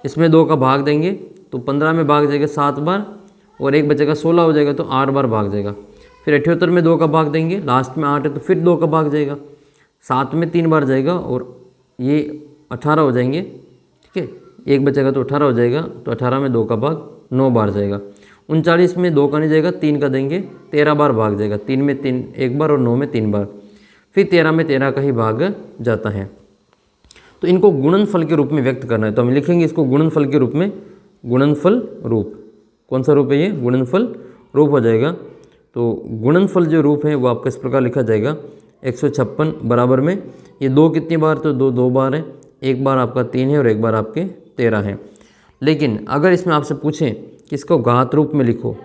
इसमें 2 का भाग देंगे तो 15 में भाग जाएगा 7 बार और एक बचेगा 16 हो जाएगा, तो 8 बार भाग जाएगा। फिर 78 में 2 का भाग देंगे, लास्ट में 8 है तो फिर 2 का भाग जाएगा, 7 में 3 बार जाएगा और ये 18 हो जाएंगे। ठीक है, एक बचेगा तो 18 हो जाएगा, तो 18 में 2 का भाग 9 बार जाएगा। 39 में 2 का नहीं जाएगा, 3 का देंगे, 13 बार भाग जाएगा। 3 में 3 एक बार और 9 में 3 बार, फिर 13 में 13 का ही भाग जाता है। तो इनको गुणनफल के रूप में व्यक्त करना है, तो हम लिखेंगे इसको गुणनफल के रूप में। गुणनफल रूप, कौन सा रूप है ये? गुणनफल रूप हो जाएगा। तो गुणनफल जो रूप है वो आपका इस प्रकार लिखा जाएगा 156 बराबर में ये 2 कितनी बार? तो 2 बार है, एक बार आपका 3 है और एक बार आपके 13 है। लेकिन अगर इसमें आपसे पूछें कि इसको घात रूप में लिखो,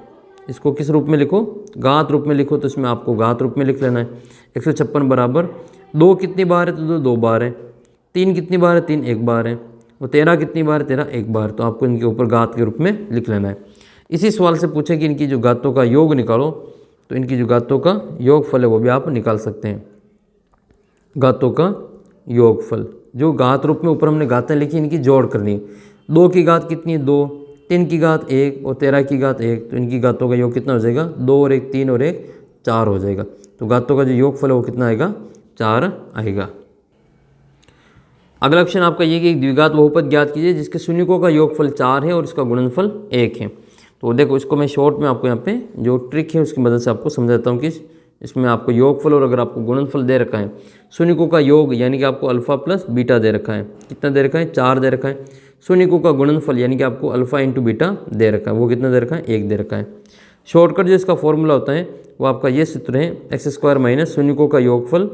इसको किस रूप में लिखो? घात रूप में लिखो, तो इसमें आपको घात रूप में लिख लेना है। 156 बराबर 2 कितनी बार है? तो 2 बार है। 3 कितनी बार है? 3 एक बार है। और 13 कितनी बार है? 13 एक बार। तो आपको इनके ऊपर घात के रूप में लिख लेना है। इसी सवाल से पूछे कि इनकी जो घातों का योग निकालो, तो इनकी जो घातों का योगफल है वो भी आप निकाल सकते हैं। घातों का योगफल, जो घात रूप में ऊपर हमने घातें लिखी इनकी जोड़ करनी है। 2 की घात कितनी है? 2, 3 की घात 1 और 13 की घात 1, तो इनकी घातों का योग कितना हो जाएगा? 2 और 1 3 और 1 4 हो जाएगा। तो घातों का जो योगफल है वो कितना आएगा? 4 आएगा। अगला क्वेश्चन आपका ये कि एक द्विघात बहुपद ज्ञात कीजिए जिसके शून्यकों का योगफल 4 है और इसका गुणनफल 1 है। तो देखो इसको मैं शॉर्ट में आपको यहाँ पे जो ट्रिक है उसकी मदद से आपको समझाता हूँ कि इसमें आपको योगफल और अगर आपको गुणनफल दे रखा है, शून्यकों का योग यानी कि आपको अल्फा प्लस बीटा दे रखा है, कितना दे रखा है? 4 दे रखा है। शून्यकों का गुणनफल यानी कि आपको अल्फा इंटू बीटा दे रखा है, वो कितना दे रखा है? 1 दे रखा है। शॉर्टकट जो इसका फॉर्मूला होता है वो आपका ये सूत्र है x² माइनस शून्यकों का योगफल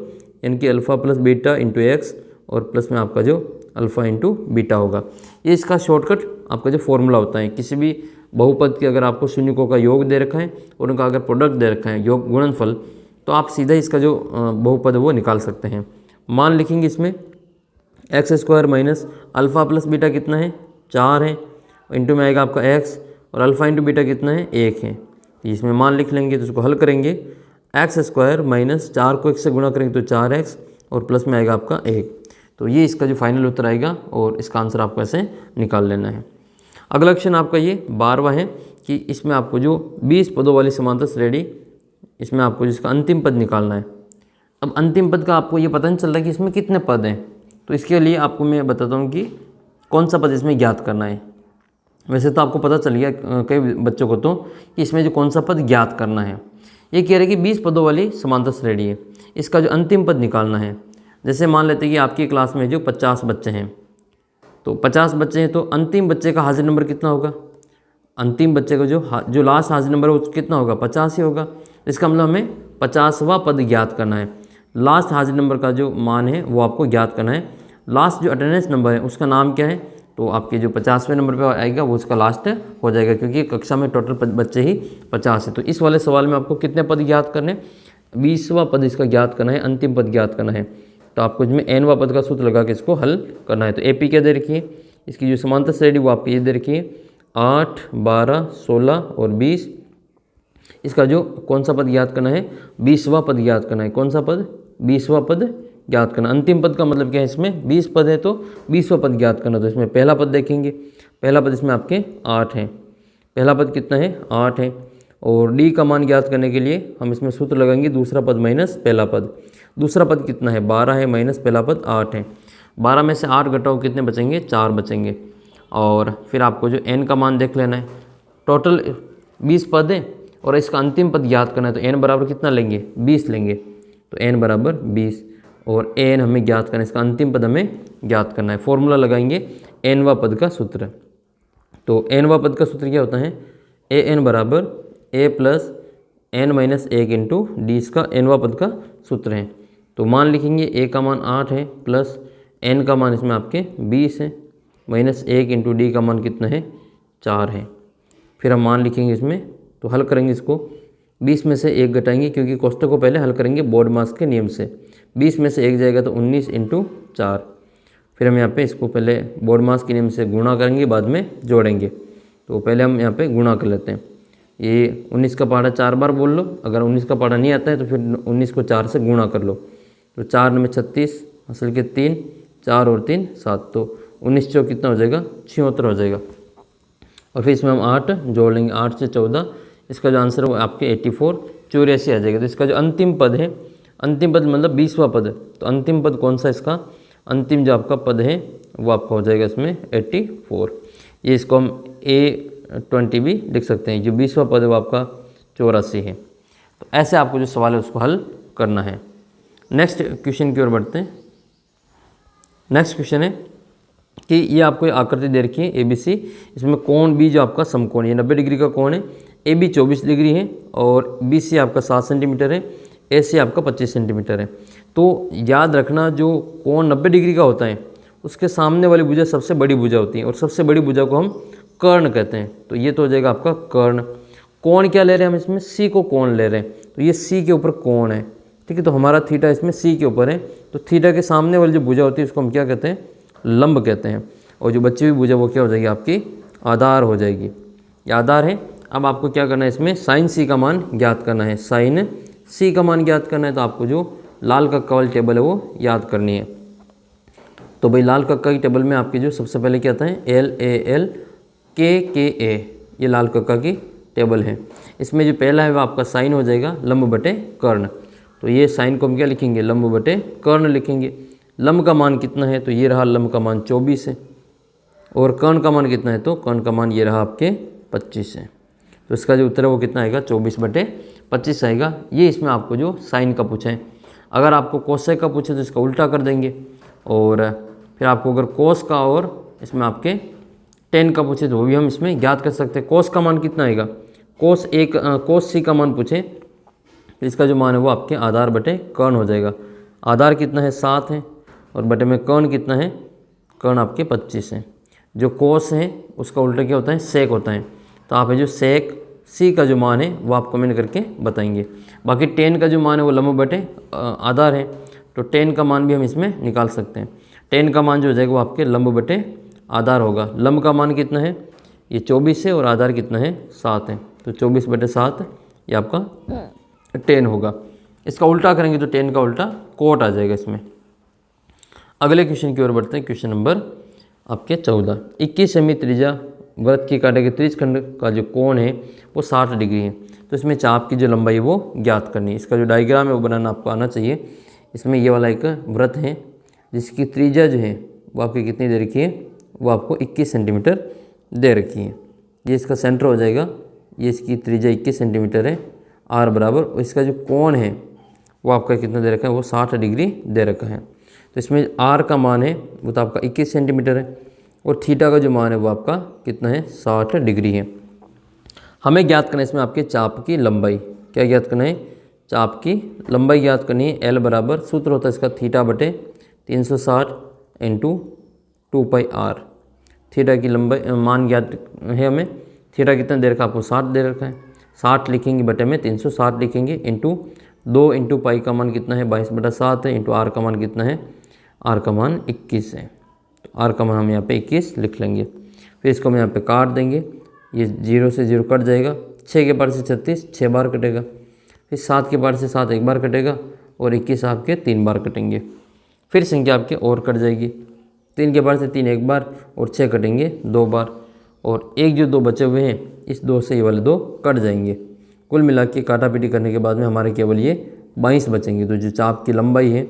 यानी कि alpha plus beta into x और प्लस में आपका जो अल्फा इंटू बीटा होगा। ये इसका शॉर्टकट आपका जो फॉर्मूला होता है। किसी भी बहुपद के अगर आपको शून्यकों का योग दे रखा है और उनका अगर प्रोडक्ट दे रखा है योग गुणनफल, तो आप सीधा इसका जो बहुपद है वो निकाल सकते हैं। मान लिखेंगे इसमें x square minus alpha plus beta कितना है 4 है, इंटू में आएगा आपका एक्स, और अल्फ़ा इंटू बीटा कितना है 1 है। इसमें मान लिख लेंगे तो इसको हल करेंगे, एक्स स्क्वायर माइनस 4 को 1 से गुणा करेंगे तो 4x और प्लस में आएगा आपका 1। तो ये इसका जो फाइनल उत्तर आएगा और इसका आंसर आपको ऐसे निकाल लेना है। अगला क्वेश्चन आपका ये 12वां है कि इसमें आपको जो 20 पदों वाली समांतर श्रेणी, इसमें आपको जिसका अंतिम पद निकालना है। अब अंतिम पद का आपको ये पता नहीं चल रहा कि इसमें कितने पद हैं, तो इसके लिए आपको मैं बताता हूँ कि कौन सा पद इसमें ज्ञात करना है। वैसे तो आपको पता चल गया कई बच्चों को तो कि इसमें जो कौन सा पद ज्ञात करना है। ये कह रहे हैं कि 20 पदों वाली समांतर श्रेणी है, इसका जो अंतिम पद निकालना है। जैसे मान लेते हैं कि आपकी क्लास में जो 50 बच्चे हैं, तो 50 बच्चे हैं तो अंतिम बच्चे का हाजिर नंबर कितना होगा, अंतिम बच्चे का जो लास्ट हाजिर नंबर है वो कितना होगा 50 ही होगा। इसका मतलब हमें 50वां पद ज्ञात करना है। लास्ट हाजिर नंबर का जो मान है वो आपको ज्ञात करना है। लास्ट जो अटेंडेंस नंबर है उसका नाम क्या है, तो आपके जो 50वें नंबर पे आएगा वो उसका लास्ट हो जाएगा, क्योंकि कक्षा में टोटल बच्चे ही 50 है। तो इस वाले सवाल में आपको कितने पद ज्ञात करने, 20वां पद इसका ज्ञात करना है, अंतिम पद ज्ञात करना है। तो आपको इसमें nवां पद का सूत्र लगा के इसको हल करना है। तो AP क्या दे रखी है, इसकी जो समांतर श्रेणी वो आपकी ये दे रखी है 8, 12, 16 और 20। इसका जो कौन सा पद ज्ञात करना है, 20वां पद ज्ञात करना है। कौन सा पद, 20वां पद ज्ञात करना। अंतिम पद का मतलब क्या है, इसमें 20 पद है तो 20वां पद ज्ञात करना। तो इसमें पहला पद देखेंगे, पहला पद इसमें आपके 8 है, पहला पद कितना है 8 है। और D का मान ज्ञात करने के लिए हम इसमें सूत्र लगाएंगे दूसरा पद माइनस पहला पद। दूसरा पद कितना है 12 है, माइनस पहला पद 8 है। 12 में से 8 घटाओ कितने बचेंगे, 4 बचेंगे। और फिर आपको जो n का मान देख लेना है। टोटल 20 पद है और इसका अंतिम पद ज्ञात करना है, तो n बराबर कितना लेंगे 20 लेंगे। तो n बराबर 20 और an हमें ज्ञात करना है, इसका अंतिम पद हमें ज्ञात करना है। फॉर्मूला लगाएंगे nवां पद का सूत्र। तो nवां पद का सूत्र क्या होता है, an बराबर a plus n minus 1 into D, इसका nवां पद का सूत्र है। तो मान लिखेंगे a का मान 8 है प्लस n का मान इसमें आपके 20 है, माइनस 1 इंटू डी का मान कितना है 4 है। फिर हम मान लिखेंगे इसमें, तो हल करेंगे इसको, 20 में से 1 घटाएंगे क्योंकि कोष्टक को पहले हल करेंगे बोर्ड मास के नियम से। 20 में से 1 जाएगा तो 19 इंटू 4। फिर हम यहाँ पे इसको पहले बोर्ड मास के नियम से गुणा करेंगे, बाद में जोड़ेंगे। तो पहले हम यहाँ पे गुणा कर लेते हैं। ये 19 का पहाड़ा 4 बार बोल लो, अगर 19 का पहाड़ा नहीं आता है तो फिर 19 को 4 से गुणा कर लो। तो 4 में 36, असल के 3, 4 और 3 7, तो 19 चौक कितना हो जाएगा 76 हो जाएगा। और फिर इसमें हम 8 जोड़ लेंगे, 8 से 14, इसका जो आंसर है वो आपके 84 84 आ जाएगा। तो इसका जो अंतिम पद है, अंतिम पद मतलब 20वां पद है, तो अंतिम पद कौन सा, इसका अंतिम जो आपका पद है वो आपका हो जाएगा इसमें 84। ये इसको हम A20 भी लिख सकते हैं। जो 20वां पद है वो आपका 84 है। तो ऐसे आपको जो सवाल है उसको हल करना है। नेक्स्ट क्वेश्चन की ओर बढ़ते हैं। नेक्स्ट क्वेश्चन है कि ये आपको आकृति दे रखी है ABC, इसमें कोण B जो आपका समकोण है, 90 डिग्री का कोण है। AB 24 डिग्री है और BC आपका 7 सेंटीमीटर है, AC आपका 25 सेंटीमीटर है। तो याद रखना, जो कोण 90 डिग्री का होता है उसके सामने वाली भुजा सबसे बड़ी भुजा होती है और सबसे बड़ी भुजा को हम कर्ण कहते हैं। तो ये तो हो जाएगा आपका कर्ण। कोण क्या ले रहे हैं हम इसमें, C को कोण ले रहे हैं, तो ये C के ऊपर कोण है, ठीक है। तो हमारा थीटा इसमें C के ऊपर है, तो थीटा के सामने वाली जो भुजा होती है उसको हम क्या कहते हैं, लंब कहते हैं। और जो बची हुई भुजा वो क्या हो जाएगी, आपकी आधार हो जाएगी। ये आधार है। अब आपको क्या करना है, इसमें साइन C का मान ज्ञात करना है, साइन C का मान ज्ञात करना है। तो आपको जो लाल कक्का वाली टेबल है वो याद करनी है। तो भाई लाल कक्का की टेबल में आपकी जो सबसे पहले क्या आता है, LAL KKA, ये लाल कक्का की टेबल है। इसमें जो पहला है वो आपका साइन हो जाएगा लंब बटे कर्ण। तो ये साइन को हम क्या लिखेंगे, लंब बटे कर्ण लिखेंगे। लंब का मान कितना है, तो ये रहा लंब का मान 24 है। और कर्ण का मान कितना है, तो कर्ण का मान ये रहा आपके 25 है। तो इसका जो उत्तर है वो कितना आएगा, 24 बटे 25 आएगा। ये इसमें आपको जो साइन का पूछा है। अगर आपको कोसेक का पूछे तो इसका उल्टा कर देंगे। और फिर आपको अगर कोस का और इसमें आपके टेन का पूछे तो वो भी हम इसमें ज्ञात कर सकते हैं। कोस का मान कितना आएगा, कोस C का मान पूछे तो इसका जो मान है वो आपके आधार बटे कर्ण हो जाएगा। आधार कितना है 7 है और बटे में कर्ण कितना है, कर्ण आपके 25 है। जो कोस है उसका उल्टा क्या होता है, सेक होता है। तो आप जो सेक सी का जो मान है वो आप कमेंट करके बताएंगे। बाकी 10 का जो मान है वो लंब बटे आधार है, तो 10 का मान भी हम इसमें निकाल सकते हैं। 10 का मान जो हो जाएगा वो आपके लंब बटे आधार होगा। लंब का मान कितना है, ये 24 है, और आधार कितना है, 7 है, तो 24 बटे 7 ये आपका 10 होगा। इसका उल्टा करेंगे तो 10 का उल्टा कोट आ जाएगा इसमें। अगले क्वेश्चन की ओर बढ़ते हैं। क्वेश्चन नंबर आपके 14। 21 सेमी त्रिज्या वृत्त की काटे के त्रिज्यखंड का जो कोण है वो 60 डिग्री है, तो इसमें चाप की जो लंबाई है वो ज्ञात करनी है। इसका जो डायग्राम है वो बनाना आपको आना चाहिए। इसमें ये वाला एक वृत्त है जिसकी त्रिज्या जो है वो आपकी कितनी दे रखी है, वो आपको 21 सेंटीमीटर दे रखी है। ये इसका सेंटर हो जाएगा, ये इसकी त्रिज्या 21 सेंटीमीटर है, आर बराबर, और इसका जो कोण है वो आपका कितना दे रखा है, वो 60 डिग्री दे रखा है। तो इसमें आर का मान है वो तो आपका 21 सेंटीमीटर है, और थीटा का जो मान है वो आपका कितना है, 60 डिग्री है। हमें ज्ञात करना है इसमें आपके चाप की लंबाई। क्या ज्ञात करना है, चाप की लंबाई ज्ञात करनी है। एल बराबर सूत्र होता है इसका थीटा बटे 360 इंटू 2πr। थीटा की लंबाई मान ज्ञात है हमें। थीटा कितना दे रखा है, आपको 60 दे रखा है। 60 लिखेंगे बटे में 360 लिखेंगे, इंटू 2 इंटू पाई का मान कितना है, 22/7 है, इंटू आर का मान कितना है, आर का मान 21 है। तो आर का मान हम यहाँ पे 21 लिख लेंगे। फिर इसको हम यहाँ पे काट देंगे, ये 0 से 0 कट जाएगा। 6 के पार से 36 6 बार कटेगा, फिर 7 के पार से 7 एक बार कटेगा, और 21 आपके 3 बार कटेंगे। फिर संख्या आपके और कट जाएगी। 3 के पार से 3 एक बार, और 6 कटेंगे 2 बार, और एक जो 2 बचे हुए हैं इस 2 से ये वाले 2 कट जाएंगे। कुल मिला के काटा पीटी करने के बाद में हमारे केवल ये 22 बचेंगे। तो जो चाप की लंबाई है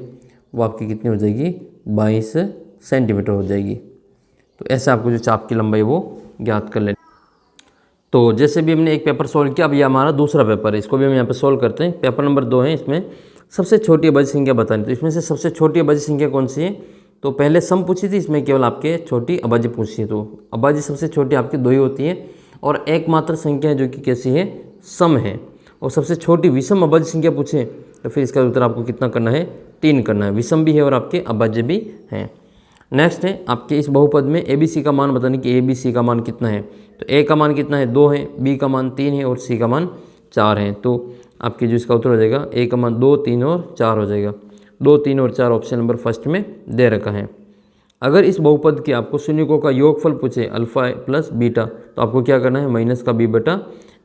वो आपकी कितनी हो जाएगी, 22 सेंटीमीटर हो जाएगी। तो ऐसे आपको जो चाप की लंबाई वो ज्ञात कर लेनी। तो जैसे भी हमने एक पेपर सोल्व किया, अब ये हमारा दूसरा पेपर है, इसको भी हम यहाँ पे सोल्व करते हैं। पेपर नंबर 2 है, इसमें सबसे छोटी अभाज्य संख्या बतानी। तो इसमें से सबसे छोटी अभाज्य संख्या कौन सी है, तो पहले सम पूछी थी, इसमें केवल आपके छोटी अभाज्य पूछी है। तो अभाज्य सबसे छोटी आपकी 2 ही होती है, और एकमात्र संख्या है जो कि कैसी है, सम है। और सबसे छोटी विषम अभाज्य संख्या पूछे तो फिर इसका उत्तर आपको कितना करना है, 3 करना है। विषम भी है और आपके अभाज्य भी हैं। नेक्स्ट है आपके इस बहुपद में ए बी सी का मान बताने कि ए बी सी का मान कितना है। तो ए का मान कितना है, 2 है, बी का मान 3 है, और सी का मान 4 है। तो आपकी जो इसका उत्तर हो जाएगा, ए का मान 2, 3 और 4 हो जाएगा। 2, 3 और 4 ऑप्शन नंबर फर्स्ट में दे रखा है। अगर इस बहुपद के आपको शून्यकों का योगफल पूछे अल्फा प्लस बीटा, तो आपको क्या करना है, माइनस का बी बटा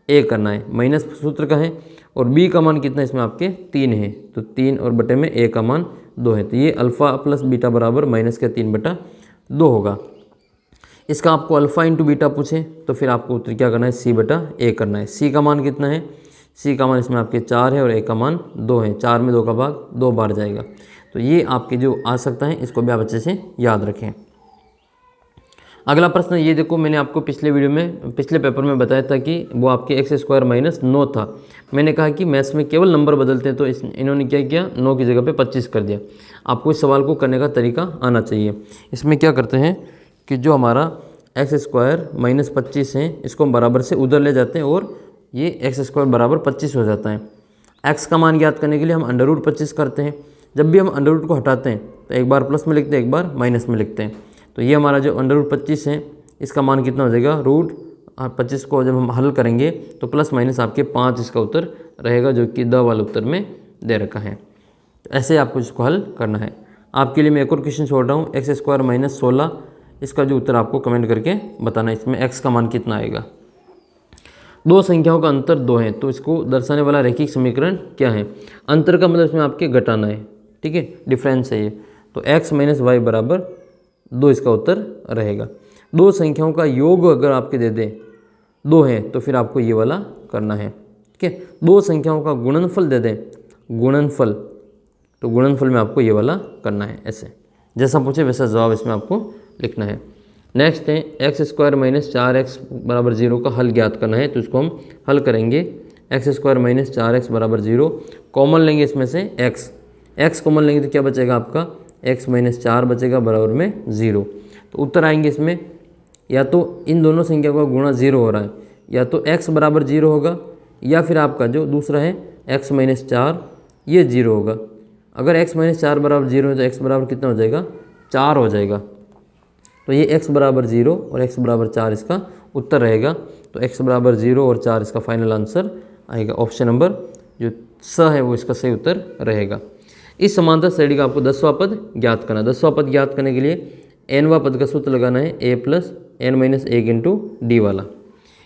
ए करना है। माइनस सूत्र का है, और बी का मान कितना है, इसमें आपके 3 है, तो 3 और बटे में ए का मान 2 है। तो ये अल्फ़ा प्लस बीटा बराबर माइनस का 3/2 होगा। इसका आपको अल्फ़ा इंटू बीटा पूछे तो फिर आपको उत्तर क्या करना है, सी बटा ए करना है। सी का मान कितना है, सी का मान इसमें आपके 4 है, और ए का मान 2 है। 4 में 2 का भाग 2 बार जाएगा। तो ये आपके जो आ सकता है, इसको भी आप अच्छे से याद रखें। अगला प्रश्न ये देखो, मैंने आपको पिछले पेपर में बताया था कि वो आपके x² - 9 था। मैंने कहा कि मैथ्स में केवल नंबर बदलते हैं, तो इन्होंने क्या किया, 9 की जगह पे 25 कर दिया। आपको इस सवाल को करने का तरीका आना चाहिए। इसमें क्या करते हैं कि जो हमारा x² - 25 है, इसको हम बराबर से उधर ले जाते हैं, और ये x² बराबर 25 हो जाता है। x का मान ज्ञात करने के लिए हम √25 करते हैं। जब भी हम अंडर को हटाते हैं तो एक बार प्लस में लिखते हैं, एक बार माइनस में लिखते हैं। तो ये हमारा जो √25 है, इसका मान कितना हो जाएगा, √25 को जब हम हल करेंगे तो प्लस माइनस आपके 5 इसका उत्तर रहेगा, जो कि द वाले उत्तर में दे रखा है। तो ऐसे आपको इसको हल करना है। आपके लिए मैं एक और क्वेश्चन छोड़ रहा हूँ, x² - 16, इसका जो उत्तर आपको कमेंट करके बताना है। इसमें x का मान कितना आएगा। दो संख्याओं का अंतर 2 है, तो इसको दर्शाने वाला रैखिक समीकरण क्या है। अंतर का मतलब इसमें आपके घटाना है, ठीक है, डिफरेंस है ये। तो x - y बराबर 2 इसका उत्तर रहेगा। दो संख्याओं का योग अगर आपके दे दें 2 है, तो फिर आपको ये वाला करना है, ठीक है। दो संख्याओं का गुणनफल दे दें, गुणनफल, तो गुणनफल में आपको ये वाला करना है। ऐसे जैसा पूछे वैसा जवाब इसमें आपको लिखना है। नेक्स्ट है x² - 4x = 0 का हल ज्ञात करना है। तो इसको हम हल करेंगे। x² - 4x = 0, कॉमन लेंगे इसमें से x कॉमन लेंगे तो क्या बचेगा आपका, x - 4 बचेगा बराबर में 0। तो उत्तर आएंगे इसमें, या तो इन दोनों संख्या का गुणा 0 हो रहा है, या तो x बराबर 0 होगा, या फिर आपका जो दूसरा है x - 4 ये 0 होगा। अगर x - 4 बराबर 0 है तो x बराबर कितना हो जाएगा, 4 हो जाएगा। तो ये x बराबर 0 और x बराबर 4 इसका उत्तर रहेगा। तो x बराबर 0 और 4 इसका फाइनल आंसर आएगा। ऑप्शन नंबर जो स है वो इसका सही उत्तर रहेगा। इस समांतर श्रेणी का आपको 10वां पद ज्ञात करना है। 10वां पद ज्ञात करने के लिए nवां पद का सूत्र लगाना है a plus n minus 1 into D वाला।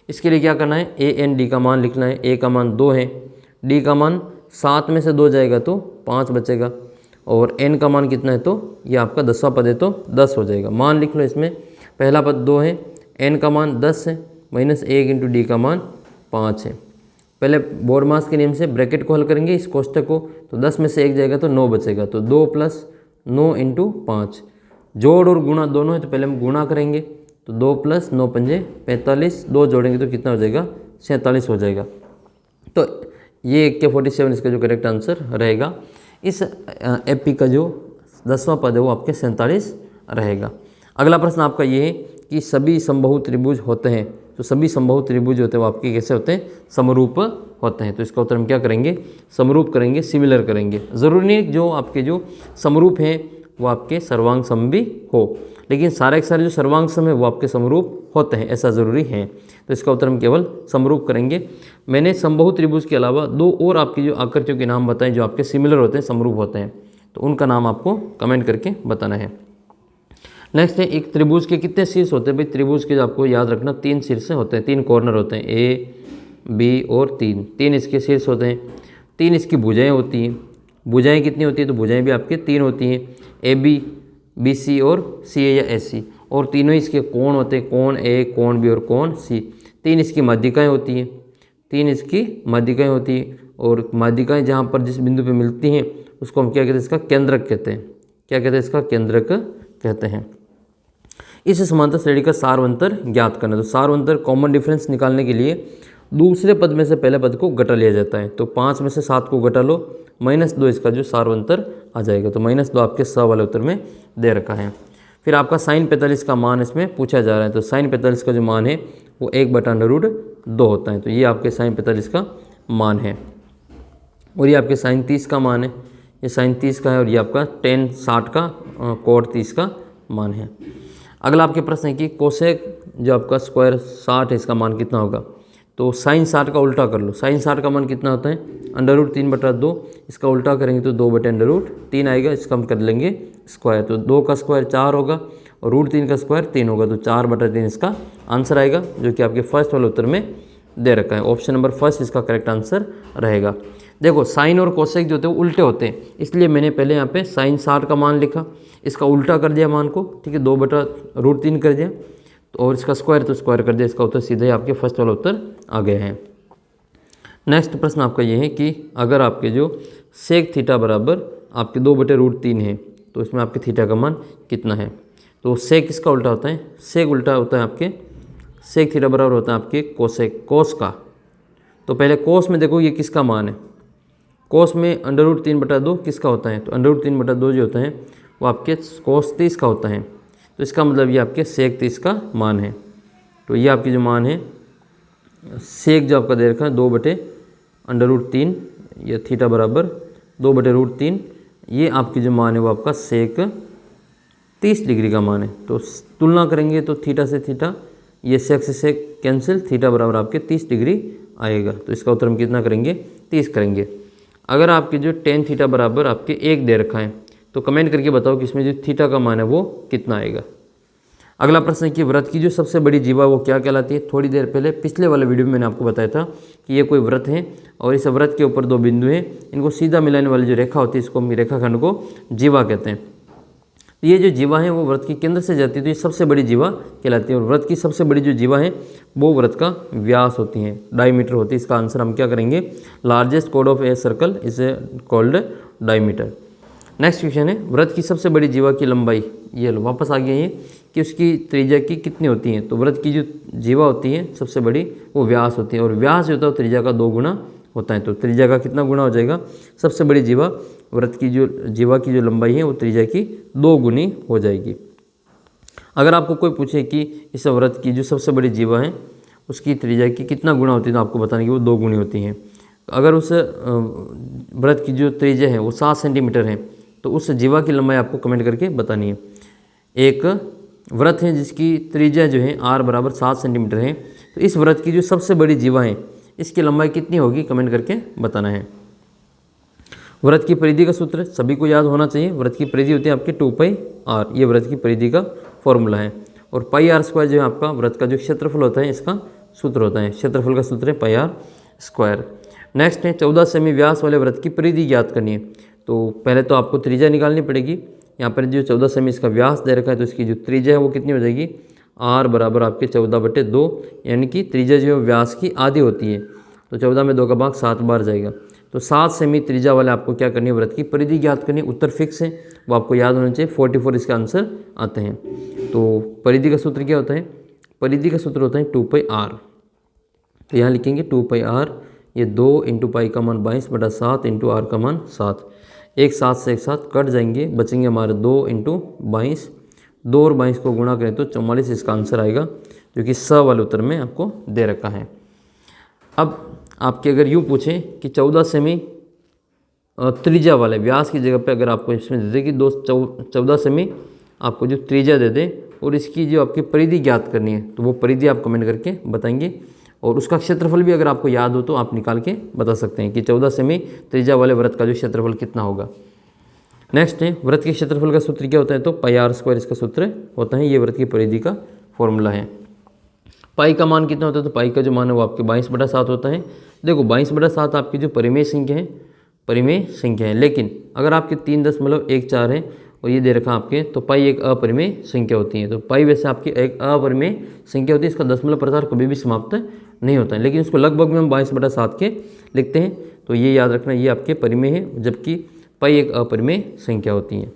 इसके लिए क्या करना है, a n d का मान लिखना है। a का मान 2 है, d का मान 7 में से 2 जाएगा तो 5 बचेगा, और n का मान कितना है तो ये आपका 10वां पद है तो 10 हो जाएगा। मान लिख लो इसमें, पहला पद 2 है, n का मान 10 है, माइनस 1 इंटू डी का मान 5 है। पहले बोरमास के नियम से ब्रैकेट को हल करेंगे इस कोष्टक को, तो 10 में से 1 जाएगा तो 9 बचेगा, तो 2 प्लस 9 इंटू 5। जोड़ और गुणा दोनों है तो पहले हम गुणा करेंगे, तो 2 प्लस 9 पंजे 45, 2 जोड़ेंगे तो कितना हो जाएगा 47 हो जाएगा। तो ये 1 के 47 इसका जो करेक्ट आंसर रहेगा। इस एपी का जो 10वां पद है वो आपके 47 रहेगा। अगला प्रश्न आपका ये है कि सभी समबाहु त्रिभुज होते हैं, तो सभी समबाहु त्रिभुज होते हैं वो आपके कैसे होते हैं, समरूप होते हैं। तो इसका उत्तर हम क्या करेंगे, समरूप करेंगे, सिमिलर करेंगे। ज़रूरी नहीं जो आपके जो समरूप हैं वो आपके सर्वांग सम भी हो, लेकिन सारे के सारे जो सर्वांग सम है वो आपके समरूप होते हैं, ऐसा ज़रूरी है। तो इसका उत्तर हम केवल समरूप करेंगे। मैंने समबाहु त्रिभुज के अलावा 2 और आपकी जो आकृतियों के नाम बताएं जो आपके सिमिलर होते हैं, समरूप होते हैं, तो उनका नाम आपको कमेंट करके बताना है। नेक्स्ट है, एक त्रिभुज के कितने शीर्ष होते हैं। भाई त्रिभुज के आपको याद रखना 3 शीर्ष होते हैं, 3 कॉर्नर होते हैं, ए बी और 3 इसके शीर्ष होते हैं। 3 इसकी भुजाएं होती हैं। भुजाएं कितनी होती है तो भुजाएं भी आपके 3 होती हैं, ए बी, बी सी और सी ए या एस सी। और तीनों इसके कोण होते हैं, कोण ए, कोण बी और कोण सी। 3 इसकी माध्यिकाएँ होती हैं, 3 इसकी माध्यिकाएँ होती हैं। और माध्यिकाएँ जहाँ पर जिस बिंदु पे मिलती हैं उसको हम क्या कहते हैं, इसका केंद्रक कहते हैं। क्या कहते हैं, इसका केंद्रक कहते हैं। इस समांतर श्रेणी का सारवंतर ज्ञात करना। तो सारवंतर कॉमन डिफरेंस निकालने के लिए दूसरे पद में से पहले पद को घटा लिया जाता है। तो 5 में से 7 को घटा लो, -2 इसका जो सारवंतर आ जाएगा। तो -2 आपके स वाले उत्तर में दे रखा है। फिर आपका sin 45 का मान इसमें पूछा जा रहा है। तो sin 45 का जो मान है वो 1/√2 होता है। तो ये आपके sin 45 का मान है। और ये आपके sin 30 का मान है, ये sin 30 का है, और ये आपका tan 60 का cot 30 का मान है। अगला आपके प्रश्न है कि कोसेक जो आपका स्क्वायर 60 है इसका मान कितना होगा। तो sin 60 का उल्टा कर लो। sin 60 का मान कितना होता है, √3/2। इसका उल्टा करेंगे तो 2/√3 आएगा। इसका हम कर लेंगे स्क्वायर, तो 2 का स्क्वायर 4 होगा और √3 का स्क्वायर 3 होगा, तो 4/3 इसका आंसर आएगा, जो कि आपके फर्स्ट वाले उत्तर में दे रखा है। ऑप्शन नंबर फर्स्ट इसका करेक्ट आंसर रहेगा। देखो साइन और कोसेक जो होते हैं वो उल्टे होते हैं, इसलिए मैंने पहले यहाँ पे sin 60 का मान लिखा, इसका उल्टा कर दिया मान को, ठीक है, 2/√3 कर दिया, तो और इसका स्क्वायर तो स्क्वायर कर दिया। इसका उत्तर सीधे आपके फर्स्ट वाला उत्तर आ गए हैं। नेक्स्ट प्रश्न आपका ये है कि अगर आपके जो सेक थीटा बराबर आपके 2/√3 है तो इसमें आपके थीटा का मान कितना है। तो सेक किसका उल्टा होता है, सेक उल्टा होता है आपके, सेक थीटा बराबर होता है आपके कोसेक, कोस का। तो पहले कोस में देखो ये किसका मान है, कोस में √3/2 किसका होता है, तो √3/2 जो होता है वो आपके कोस 30 का होता है। तो इसका मतलब ये आपके सेक 30 का मान है। तो ये आपकी जो मान है सेक जो आपका दे रखा है 2/√3, ये थीटा बराबर 2/√3, ये आपकी जो मान है वो आपका सेक 30 डिग्री का मान है। तो तुलना करेंगे तो थीटा से थीटा, ये सेक से सेक कैंसिल, थीटा बराबर आपके 30 डिग्री आएगा। तो इसका उत्तर हम कितना करेंगे, 30 करेंगे। अगर आपके जो tan थीटा बराबर आपके 1 दे रखा है तो कमेंट करके बताओ कि इसमें जो थीटा का मान है वो कितना आएगा। अगला प्रश्न है कि वृत्त की जो सबसे बड़ी जीवा वो क्या कहलाती है। थोड़ी देर पहले पिछले वाले वीडियो में मैंने आपको बताया था कि ये कोई वृत्त है और इस वृत्त के ऊपर 2 बिंदु हैं, इनको सीधा मिलाने वाली जो रेखा होती है इसको हम रेखाखंड को जीवा कहते हैं। तो ये जो जीवा है वो वृत्त के केंद्र से जाती है, तो ये सबसे बड़ी जीवा कहलाती है। और वृत्त की सबसे बड़ी जो जीवा है वो वृत्त का व्यास होती है, डायमीटर होती है। इसका आंसर हम क्या करेंगे, largest code of a circle is called diameter. Next question है, वृत्त की सबसे बड़ी जीवा की लंबाई, ये लो वापस आ गया ये कि उसकी त्रिज्या की कितनी होती है। तो वृत्त की जो जीवा होती है सबसे बड़ी वो व्यास होती है, और व्यास जो होता है वो त्रिज्या का 2 गुना होता है। तो त्रिज्या का कितना गुना हो जाएगा, सबसे बड़ी जीवा वृत्त की जो जीवा की जो लंबाई है वो त्रिज्या की 2 गुनी हो जाएगी। अगर आपको कोई पूछे कि इस वृत्त की जो सबसे बड़ी जीवा है उसकी त्रिज्या की कितना गुना होती है तो आपको बताने की वो 2 गुनी होती है। अगर उस वृत्त की जो त्रिज्या है वो 7 सेंटीमीटर है तो उस जीवा की लंबाई आपको कमेंट करके बतानी है। एक वृत्त है जिसकी त्रिज्या जो है r बराबर 7 सेंटीमीटर है, तो इस वृत्त की जो सबसे बड़ी जीवा है इसकी लंबाई कितनी होगी कमेंट करके बताना है। वृत्त की परिधि का सूत्र सभी को याद होना चाहिए। वृत्त की परिधि होती है आपकी 2πr, ये वृत्त की परिधि का फॉर्मूला है। और πr² जो है आपका वृत्त का जो क्षेत्रफल होता है इसका सूत्र होता है। क्षेत्रफल का सूत्र है πr²। नेक्स्ट है 14 सेमी व्यास वाले वृत्त की परिधि ज्ञात करनी है। तो पहले तो आपको त्रिज्या निकालनी पड़ेगी। यहाँ पर जो 14 सेमी इसका व्यास दे रखा है तो इसकी जो त्रिज्या है वो कितनी हो जाएगी, r बराबर आपके 14/2, यानी कि त्रिज्या जो है व्यास की आधी होती है। तो 14 में 2 का भाग 7 बार जाएगा। तो 7 सेमी त्रिज्या वाले आपको क्या करनी है, वृत्त की परिधि ज्ञात करनी है। उत्तर फिक्स है, वो आपको याद होना चाहिए। 44 इसका आंसर आते हैं। तो परिधि का सूत्र क्या होता है, परिधि का सूत्र होता है 2πr। तो यहाँ लिखेंगे 2πr, ये 2 × पाई का मान 22/7 × r का मान 7। एक साथ से एक साथ कट जाएंगे, बचेंगे हमारे 2 × 22। 2 और 22 को गुणा करें तो 44 इसका आंसर आएगा, जो कि स वाले उत्तर में आपको दे रखा है। अब आपके अगर यूँ पूछें कि 14 सेमी त्रिज्या वाले व्यास की जगह पे अगर आपको इसमें दे दे कि 14 सेमी आपको जो त्रिज्या दे दे और इसकी जो आपकी परिधि ज्ञात करनी है, तो वो परिधि आप कमेंट करके बताएंगे। और उसका क्षेत्रफल भी अगर आपको याद हो तो आप निकाल के बता सकते हैं कि 14 सेमी त्रिज्या वाले वृत्त का जो क्षेत्रफल कितना होगा। नेक्स्ट है वृत्त के क्षेत्रफल का सूत्र क्या होता है, तो πr² इसका सूत्र होता है। ये वृत्त की परिधि का फॉर्मूला है। पाई का मान कितना होता है, तो पाई का जो मान है वो आपके 22/7 होता है। देखो 22/7 आपकी जो परिमेय संख्या है, परिमेय संख्या है। लेकिन अगर आपके 3.14 है और ये दे रखा आपके, तो पाई एक अपरिमेय संख्या होती है। तो पाई वैसे आपकी एक अपरिमेय संख्या होती है, इसका दशमलव प्रचार कभी भी समाप्त नहीं होता है, लेकिन इसको लगभग में हम 22/7 के लिखते हैं। तो ये याद रखना, ये आपके परिमेय है, जबकि पाई एक अपरिमेय संख्या होती है।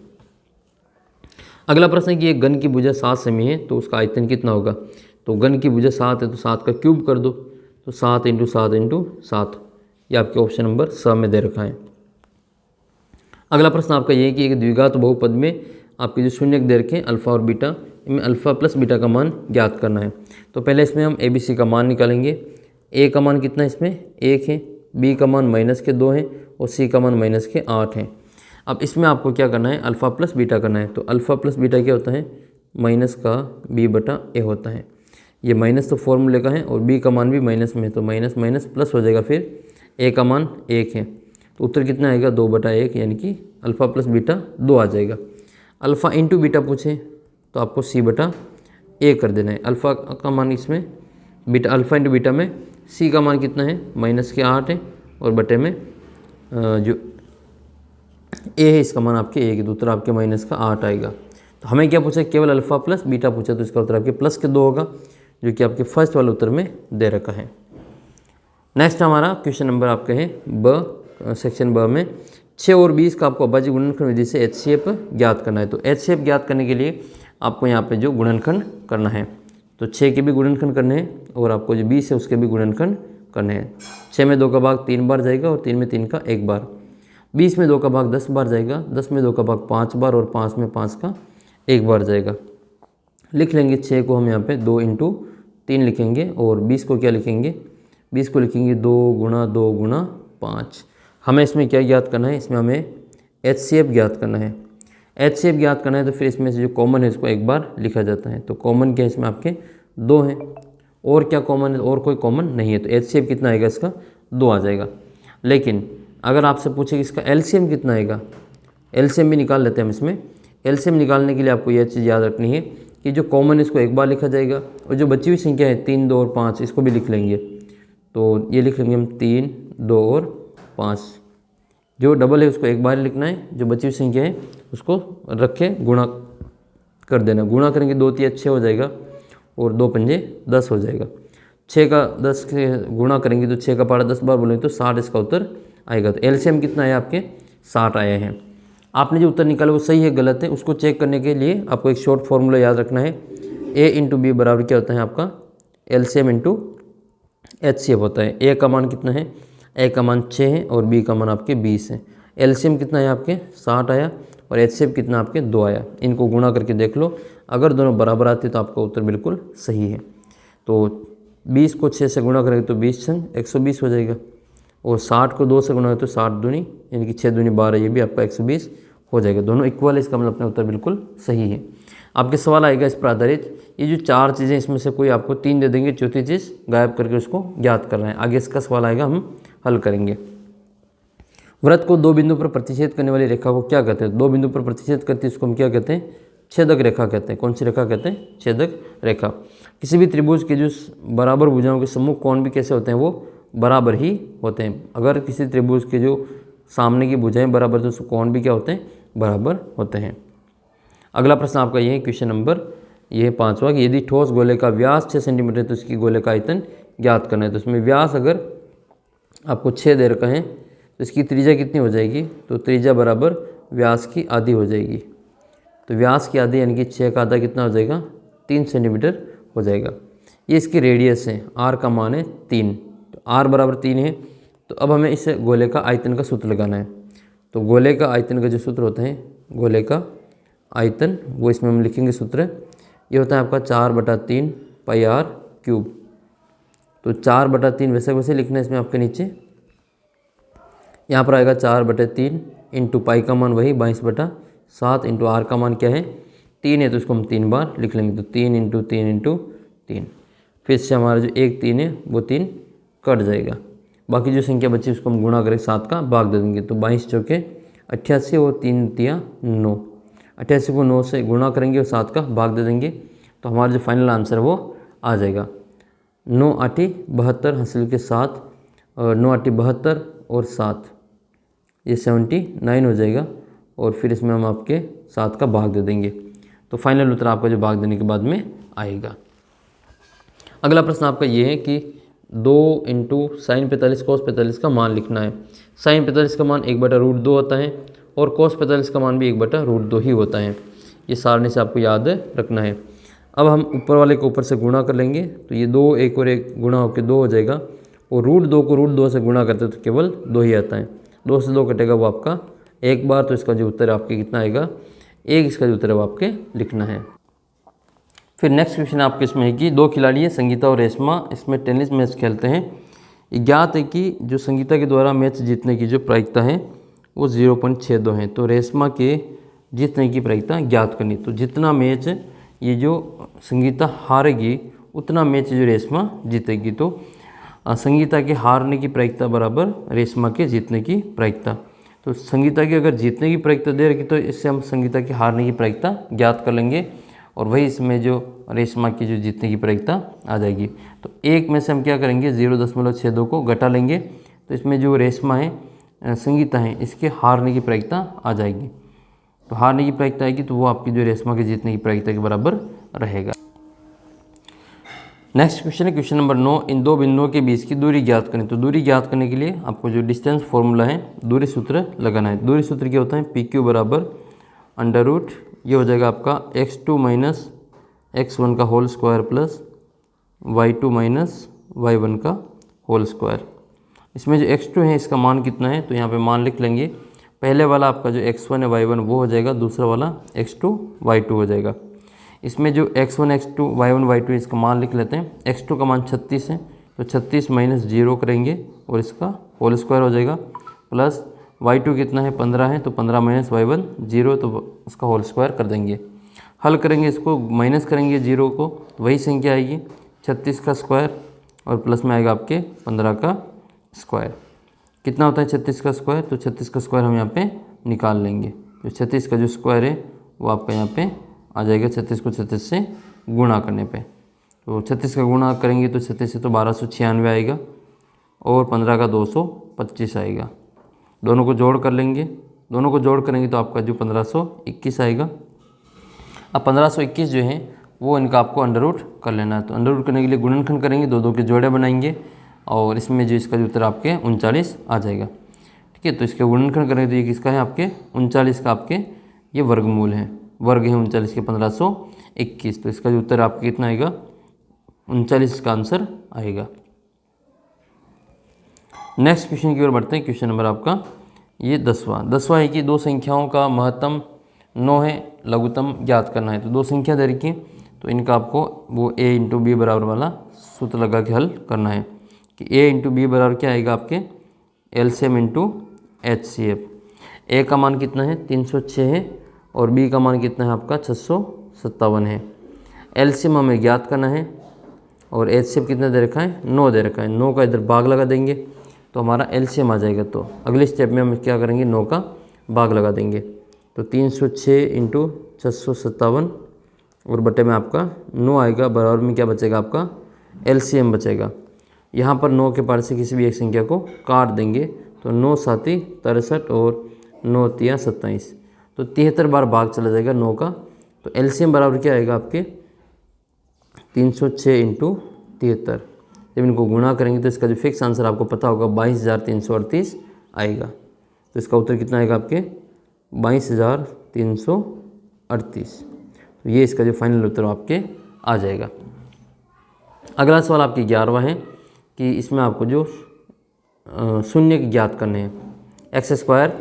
अगला प्रश्न है कि एक घन की भुजा 7 सेमी है, तो उसका आयतन कितना होगा। तो घन की भुजा 7 है तो 7 का क्यूब कर दो, तो 7 × 7 × 7, ये आपके ऑप्शन नंबर स में दे रखा है। अगला प्रश्न आपका ये है कि एक द्विघात बहुपद में आपके जो शून्यक दे रखे हैं अल्फा और बीटा, इनमें अल्फा प्लस बीटा का मान ज्ञात करना है। तो पहले इसमें हम ABC का मान निकालेंगे। A का मान कितना है, इसमें 1 है, B का मान -2 है और C का मान -8 है। अब इसमें आपको क्या करना है, अल्फ़ा प्लस बीटा करना है। तो अल्फ़ा प्लस बीटा क्या होता है, माइनस का B/A होता है। ये माइनस तो फॉर्मूले का है और B का मान भी माइनस में है, तो माइनस माइनस प्लस हो जाएगा। फिर A का मान 1 है, तो उत्तर कितना आएगा, 2/1, यानी कि अल्फ़ा प्लस बीटा 2 आ जाएगा। अल्फ़ा इंटू बीटा पूछे तो आपको C/A कर देना है। अल्फ़ा का मान इसमें बीटा, अल्फ़ा इंटू बीटा में C का मान कितना है, -8 है और बटे में जो A है इसका मान आपके 1 है, तो उत्तर आपके -8 आएगा। तो हमें क्या पूछा, केवल अल्फ़ा प्लस बीटा पूछा, तो इसका उत्तर आपके +2 होगा, जो कि आपके फर्स्ट वाले उत्तर में दे रखा है। नेक्स्ट हमारा क्वेश्चन नंबर आपका है सेक्शन ब में 6 और 20 का आपको अभाज्य गुणनखंड विधि से HCF ज्ञात करना है। तो HCF ज्ञात करने के लिए आपको यहाँ पे जो गुणनखंड करना है, तो 6 के भी गुणनखंड करने हैं और आपको जो 20 है उसके भी गुणनखंड करने हैं। 6 में 2 का भाग 3 बार जाएगा और 3 में 3 का 1 बार। 20 में 2 का भाग 10 बार जाएगा, 10 में 2 का भाग 5 बार और 5 में 5 का 1 बार जाएगा। लिख लेंगे 6 को हम यहाँ पे 2 × 3 लिखेंगे और 20 को क्या लिखेंगे, 20 को लिखेंगे 2 × 2 × 5। हमें इसमें क्या ज्ञात करना है, इसमें हमें HCF ज्ञात करना है। HCF ज्ञात करना है तो फिर इसमें से जो कॉमन है इसको एक बार लिखा जाता है। तो कॉमन क्या है इसमें आपके 2 हैं, और क्या कॉमन है, और कोई कॉमन नहीं है, तो HCF कितना आएगा इसका 2 आ जाएगा। लेकिन अगर आपसे पूछे कि इसका LCM कितना आएगा, LCM भी निकाल लेते हैं हम इसमें। LCM निकालने के लिए आपको यह चीज़ याद रखनी है कि जो कॉमन है इसको एक बार लिखा जाएगा और जो बची हुई संख्या है 3, 2 और 5 इसको भी लिख लेंगे। तो ये लिख लेंगे हम 3, 2 और 5। जो डबल है उसको एक बार लिखना है, जो बची हुई संख्या है उसको रख के गुणा कर देना। गुणा करेंगे 2 × 3 = 6 हो जाएगा और 2 × 5 = 10 हो जाएगा। 6 का 10 से गुणा करेंगे तो 6 का पारा 10 बार बोलेंगे तो 60 इसका उत्तर आएगा। तो LCM कितना आया आपके 60 आए हैं। आपने जो उत्तर निकाला वो सही है गलत है उसको चेक करने के लिए आपको एक शॉर्ट फार्मूला याद रखना है। A × B बराबर क्या होता है आपका LCM × HCF होता है। A का मान कितना है, A का मान 6 है और B का मान आपके 20 है। LCM कितना है आपके 60 आया और HCF कितना आपके 2 आया। इनको गुणा करके देख लो, अगर दोनों बराबर आते तो आपका उत्तर बिल्कुल सही है। तो 20 को 6 से गुणा करेंगे तो 20 × 120 हो जाएगा और 60 को 2 से गुणा करें तो 60 दूनी यानी कि 6 दूनी 12, ये भी आपका 120 हो जाएगा। दोनों इक्वल है, इसका मतलब अपना उत्तर बिल्कुल सही है। आपके सवाल आएगा इस पर आधारित ये जो 4 चीज़ें इसमें से कोई आपको 3 दे देंगे, चौथी चीज़ गायब करके उसको ज्ञात कर रहे हैं। आगे इसका सवाल आएगा, हम हल करेंगे। वृत्त को 2 बिंदु पर प्रतिच्छेद करने वाली रेखा को क्या कहते हैं? 2 बिंदु पर प्रतिच्छेद करती है, इसको हम क्या कहते हैं? छेदक रेखा कहते हैं। कौन सी रेखा कहते हैं? छेदक रेखा। किसी भी त्रिभुज के जो बराबर भुजाओं के सम्मुख कोण भी कैसे होते हैं? वो बराबर ही होते हैं। अगर किसी त्रिभुज के जो सामने की भुजाएं बराबर, तो कोण भी क्या होते हैं? बराबर होते हैं। अगला प्रश्न आपका ये है, क्वेश्चन नंबर ये 5वां, कि यदि ठोस गोले का व्यास 6 सेंटीमीटर है तो इसकी गोले का आयतन ज्ञात करना है। तो इसमें व्यास अगर आपको 6 दे रखा है तो इसकी त्रिज्या कितनी हो जाएगी? तो त्रिज्या बराबर व्यास की आधी हो जाएगी। तो व्यास की आधी यानी कि 6 का आधा कितना हो जाएगा? 3 सेंटीमीटर हो जाएगा। ये इसकी रेडियस है, आर का मान है 3, तो आर बराबर 3 है। तो अब हमें इस गोले का आयतन का सूत्र लगाना है। तो गोले का आयतन का जो सूत्र होता है, गोले का आयतन, वो इसमें हम लिखेंगे सूत्र। ये होता है आपका 4/3 पाई आर क्यूब। तो 4/3 वैसे लिखना है इसमें आपके नीचे। यहाँ पर आएगा 4/3 इंटू पाई का मान वही 22/7 इंटू आर का मान क्या है? 3 है, तो इसको हम 3 बार लिख लेंगे। तो 3 इंटू 3 इंटू 3, फिर से हमारा जो 1 3 है वो 3 कट जाएगा। बाकी जो संख्या बची उसको हम गुणा करके 7 का भाग दे देंगे। तो 22 चौके 88 और 3 तिया 9। 88 को 9 से गुणा करेंगे और 7 का भाग दे देंगे, तो हमारा जो फाइनल आंसर है वो आ जाएगा 9 8 72 हासिल के 7, और 9 8 72 और 7, ये 79 हो जाएगा। और फिर इसमें हम आपके 7 का भाग दे देंगे, तो फाइनल उत्तर आपका जो भाग देने के बाद में आएगा। अगला प्रश्न आपका ये है कि 2 इंटू साइन 45 कोस 45 का मान लिखना है। साइन 45 का मान 1/√2 होता है और कोस 45 का मान भी 1/√2 ही होता है। ये सारणी से आपको याद रखना है। अब हम ऊपर वाले को ऊपर से गुणा कर लेंगे, तो ये 2 1 और 1 गुणा होकर 2 हो जाएगा, और √2 को √2 से गुणा करते तो केवल 2 ही आता है। 2 से 2 कटेगा वो आपका 1 बार, तो इसका जो उत्तर आपके कितना आएगा? 1 इसका जो उत्तर है वो आपके लिखना है। फिर नेक्स्ट क्वेश्चन आपके इसमें है कि 2 खिलाड़ी है, संगीता और रेशमा, इसमें टेनिस मैच खेलते हैं। ज्ञात है कि जो संगीता के द्वारा मैच जीतने की जो प्रायिकता है वो 0.62 है। तो रेशमा के जीतने की प्रायिकता ज्ञात करनी। तो जितना मैच ये जो संगीता हारेगी उतना मैच जो रेशमा जीतेगी। तो संगीता के हारने की प्रायिकता बराबर रेशमा के जीतने की प्रायिकता। तो संगीता की अगर जीतने की प्रायिकता दे रखी तो इससे हम संगीता की हारने की प्रायिकता ज्ञात कर लेंगे, और वही इसमें जो रेशमा की जो जीतने की प्रायिकता आ जाएगी। तो 1 में से हम क्या करेंगे? 0.62 को घटा लेंगे, तो इसमें जो रेशमा है संगीता है इसके हारने की प्रायिकता आ जाएगी। तो हारने की प्रायिकता आएगी तो वो आपकी जो रेशमा के जीतने की प्रायिकता के बराबर रहेगा। नेक्स्ट क्वेश्चन है क्वेश्चन नंबर 9, इन 2 बिंदुओं के बीच की दूरी ज्ञात करें। तो दूरी ज्ञात करने के लिए आपको जो डिस्टेंस फॉर्मूला है, दूरी सूत्र लगाना है। दूरी सूत्र क्या होता है? PQ बराबर √ ये हो जाएगा आपका x2 - x1 का whole square plus y2 - y1 का होल स्क्वायर। इसमें जो x2 है इसका मान कितना है? तो यहाँ पे मान लिख लेंगे। पहले वाला आपका जो x1 है y1 वो हो जाएगा, दूसरा वाला x2 y2 हो जाएगा। इसमें जो x1 x2 y1 y2 इसका मान लिख लेते हैं। x2 का मान 36 है, तो 36 - 0 करेंगे और इसका होल स्क्वायर हो जाएगा, प्लस y2 कितना है? 15 है, तो 15 - y1 0, तो उसका होल स्क्वायर कर देंगे। हल करेंगे, इसको माइनस करेंगे 0 को, तो वही संख्या आएगी 36 का स्क्वायर, और प्लस में आएगा आपके 15 का स्क्वायर। कितना होता है 36 का स्क्वायर? तो 36 का स्क्वायर हम यहाँ पे निकाल लेंगे। तो 36 का जो स्क्वायर है वो आपका यहाँ पे आ जाएगा 36 को 36 से गुणा करने पे। तो 36 का गुणा करेंगे तो 36 से तो 1296 आएगा, और 15 का 225 आएगा। दोनों को जोड़ कर लेंगे, दोनों को जोड़ करेंगे तो आपका जो 1521 आएगा। अब 1521 जो है वो इनका आपको √ कर लेना है। तो √ करने के लिए गुणनखंड करेंगे, 2 के जोड़े बनाएंगे, और इसमें जो इसका जो उत्तर आपके 39 आ जाएगा। ठीक है, तो इसके गुणनखंड करेंगे तो ये किसका है? आपके 39 का आपके ये वर्गमूल है, वर्ग है 39 के 1521। तो इसका जो उत्तर आपका कितना आएगा? 39 का आंसर आएगा। नेक्स्ट क्वेश्चन की ओर बढ़ते हैं। क्वेश्चन नंबर आपका ये 10वां है कि 2 संख्याओं का महत्तम 9 है, लघुत्तम ज्ञात करना है। तो 2 संख्या दे रखी है, तो इनका आपको वो a × b बराबर वाला सूत्र लगा के हल करना है कि a × b बराबर क्या आएगा? आपके LCM × HCF। a का मान कितना है? 306 है, और b का मान कितना है? आपका 657 है। एलसीएम हमें ज्ञात करना है और एचसीएफ कितना दे रखा है, 9 दे रखा है। 9 का इधर भाग लगा देंगे तो हमारा एलसीएम आ जाएगा। तो अगले स्टेप में हम क्या करेंगे, 9 का भाग लगा देंगे। तो 306 इंटू 657 और बटे में आपका 9 आएगा, बराबर में क्या बचेगा आपका एलसीएम बचेगा। यहाँ पर 9 के पार से किसी भी एक संख्या को काट देंगे तो 9 साती 63 और 9 तिया 27, तो 73 बार भाग चला जाएगा 9 का। तो एलसीएम बराबर क्या आएगा आपके 306 इंटू 73। जब इनको गुणा करेंगे तो इसका जो फिक्स आंसर आपको पता होगा 22,338 आएगा। तो इसका उत्तर कितना आएगा आपके 22,338। तो ये इसका जो फाइनल उत्तर आपके आ जाएगा। अगला सवाल आपकी 11वां है कि इसमें आपको जो शून्य ज्ञात करने हैं, एक्स स्क्वायर,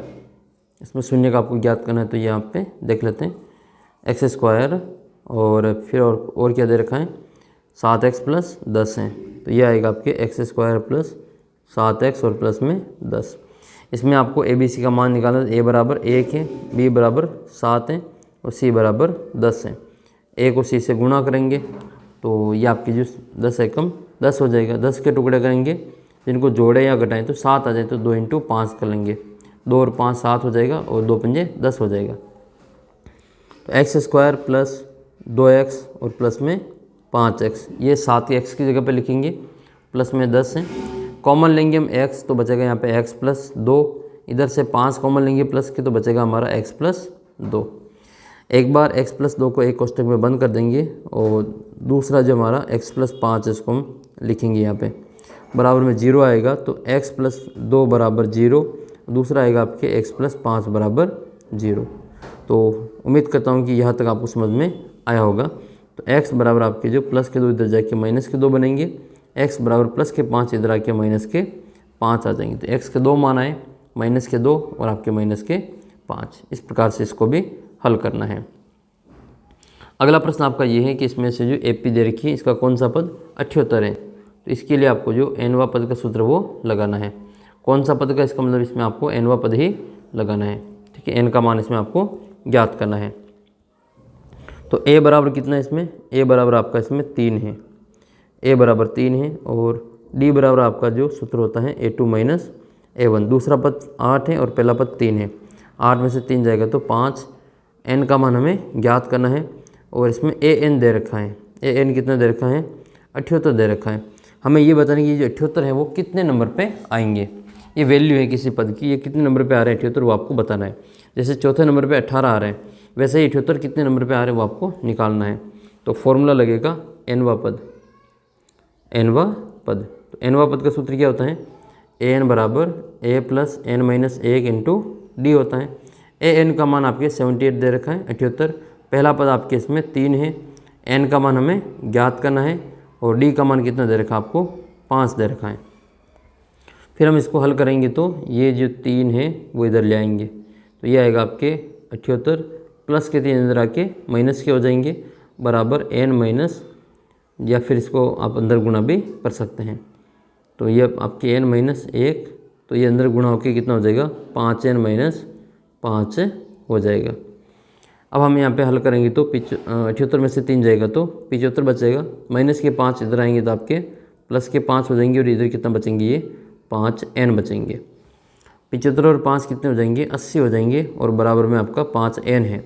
इसमें शून्य का आपको ज्ञात करना है। तो यहाँ पे देख लेते हैं एक्स स्क्वायर और फिर और क्या दे रखा है 7x प्लस 10 है। तो ये आएगा आपके एक्स स्क्वायर प्लस 7x और प्लस में 10। इसमें आपको ABC का मान निकालना है। A बराबर 1 है, B बराबर 7 है और C बराबर 10 है। A को C से गुणा करेंगे तो ये आपकी जो 10 एकम 10 हो जाएगा। 10 के टुकड़े करेंगे, जिनको जोड़े या घटाएं तो 7 आ जाए तो 2 इंटू 5 कर लेंगे। 2 और 5 7 हो जाएगा और 2 पंजे 10 हो जाएगा। तो एक्स स्क्वायर प्लस 2x और प्लस में 5x, ये 7 x की जगह पे लिखेंगे, प्लस में 10 है। कॉमन लेंगे हम x तो बचेगा यहाँ पे x प्लस 2, इधर से 5 कॉमन लेंगे प्लस के तो बचेगा हमारा x प्लस 2। एक बार x प्लस 2 को एक कोष्टक में बंद कर देंगे और दूसरा जो हमारा x प्लस 5 है इसको हम लिखेंगे यहाँ पे, बराबर में 0 आएगा। तो x प्लस 2 बराबर 0, दूसरा आएगा आपके x प्लस 5 बराबर 0। तो उम्मीद करता हूँ कि यहाँ तक आपको समझ में आया होगा। तो x बराबर आपके जो प्लस के 2 इधर जाके माइनस के 2 बनेंगे, x बराबर प्लस के 5 इधर आके माइनस के 5 आ जाएंगे। तो x के 2 मान आए, माइनस के 2 और आपके माइनस के 5। इस प्रकार से इसको भी हल करना है। अगला प्रश्न आपका ये है कि इसमें से जो AP दे रखी है इसका कौन सा पद 78 है। तो इसके लिए आपको जो nवां पद का सूत्र वो लगाना है। कौन सा पद का, इसका मतलब इसमें आपको nवां पद ही लगाना है। ठीक है, n का मान इसमें आपको ज्ञात करना है। तो a बराबर कितना है इसमें, a बराबर आपका इसमें 3 है, a बराबर 3 है और d बराबर आपका जो सूत्र होता है a2 माइनस a1। दूसरा पद 8 है और पहला पद 3 है, 8 में से 3 जाएगा तो 5। n का मान हमें ज्ञात करना है और इसमें an दे रखा है। an कितना दे रखा है 78 दे रखा है। हमें ये बताना कि ये जो 78 है वो कितने नंबर पे आएंगे। ये वैल्यू है किसी पद की, ये कितने नंबर पे आ रहे हैं 78 वो आपको बताना है। जैसे चौथे नंबर पे 18 आ रहे हैं, वैसे ही 78 कितने नंबर पे आ रहे हैं वो आपको निकालना है। तो फॉर्मूला लगेगा nवां पद, nवां पद। तो nवां पद का सूत्र क्या होता है, an बराबर a plus n minus 1 into D होता है। an का मान आपके 78 दे रखा है, 78। पहला पद आपके इसमें 3 है, n का मान हमें ज्ञात करना है और d का मान कितना दे रखा है आपको 5 दे रखा है। फिर हम इसको हल करेंगे तो ये जो 3 है वो इधर ले आएंगे तो ये आएगा आपके 78 प्लस के 3 इधर आके माइनस के हो जाएंगे, बराबर n माइनस, या फिर इसको आप अंदर गुणा भी कर सकते हैं। तो ये आपके n माइनस 1, तो ये अंदर गुणा होकर कितना हो जाएगा 5n माइनस 5 हो जाएगा। अब हम यहाँ पे हल करेंगे तो 78 में से 3 जाएगा तो 75 बचेगा, माइनस के 5 इधर आएंगे तो आपके प्लस के 5 हो जाएंगे और इधर कितना बचेंगे ये 5n बचेंगे। 75 और 5 कितने हो जाएंगे 80 हो जाएंगे और बराबर में आपका 5n है।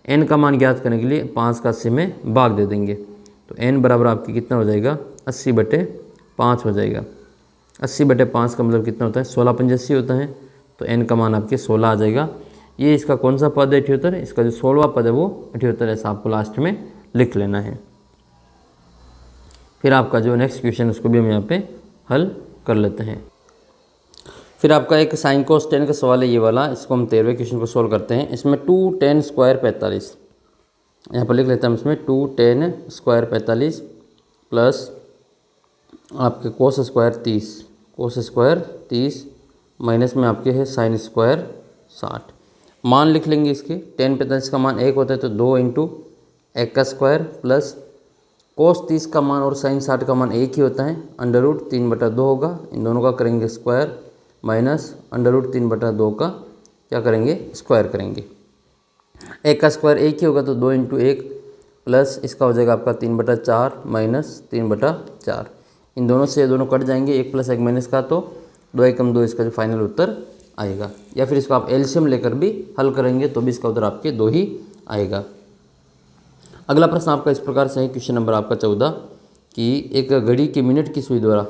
n का मान ज्ञात करने के लिए 5 का 80 में भाग दे देंगे तो n बराबर आपकी कितना हो जाएगा 80/5 हो जाएगा। 80/5 का मतलब कितना होता है 16 पंजे 80 होता है। तो n का मान आपके 16 आ जाएगा। ये इसका कौन सा पद है 78, इसका जो 16वां पद है वो 78 ऐसा आपको लास्ट में लिख लेना है। फिर आपका जो नेक्स्ट क्वेश्चन उसको भी हम यहाँ पे हल कर लेते हैं। फिर आपका एक साइन कोस 10 का सवाल है ये वाला, इसको हम 13वें क्वेश्चन को सोल्व करते हैं। इसमें 2 10 स्क्वायर 45, यहाँ पर लिख लेते हैं हम इसमें 2 10 स्क्वायर 45 प्लस आपके कोस स्क्वायर 30 माइनस में आपके है साइन स्क्वायर 60। मान लिख लेंगे इसके, 10 45 का मान 1 होता है तो 2 इंटू 1 का स्क्वायर प्लस कोस 30 का मान और साइन 60 का मान एक ही होता है, √3/2 होगा। इन दोनों का करेंगे स्क्वायर माइनस √3/2 का क्या करेंगे स्क्वायर करेंगे। 1 का स्क्वायर 1 ही होगा तो 2 इंटू 1 प्लस इसका हो जाएगा आपका 3/4 माइनस 3/4। इन दोनों से ये दोनों कट जाएंगे, 1 + 1 माइनस का, तो 2 एकम 2 इसका जो फाइनल उत्तर आएगा। या फिर इसको आप एलसीएम लेकर भी हल करेंगे तो भी इसका उत्तर आपके 2 ही आएगा। अगला प्रश्न आपका इस प्रकार से है, क्वेश्चन नंबर आपका 14, कि एक घड़ी की मिनट की सुई द्वारा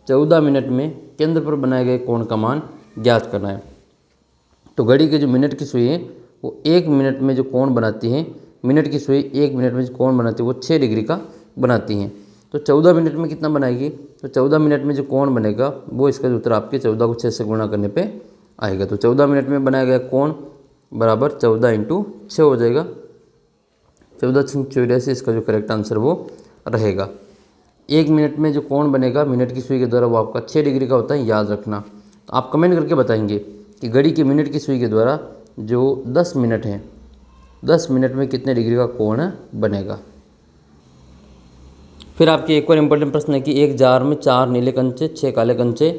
14 मिनट में केंद्र पर बनाए गए कोण का मान ज्ञात करना है। तो घड़ी के जो मिनट की सुई है वो 1 मिनट में जो कोण बनाती है, मिनट की सुई 1 मिनट में जो कोण बनाती है वो 6 डिग्री का बनाती हैं। तो 14 मिनट में कितना बनाएगी, तो 14 मिनट में जो कोण बनेगा वो इसका जो उत्तर आपके 14 को 6 से गुणा करने पे आएगा। तो 14 मिनट में बनाया गया कोण बराबर 14 × 6 हो जाएगा, 14 × 6 84, इसका जो करेक्ट आंसर वो रहेगा। 1 मिनट में जो कोण बनेगा मिनट की सुई के द्वारा वो आपका 6 डिग्री का होता है, याद रखना। तो आप कमेंट करके बताएंगे कि घड़ी की मिनट की सुई के द्वारा जो 10 मिनट हैं, 10 मिनट में कितने डिग्री का कोण बनेगा। फिर आपके एक और इम्पोर्टेंट प्रश्न है कि एक जार में 4 नीले कंचे 6 काले कंचे,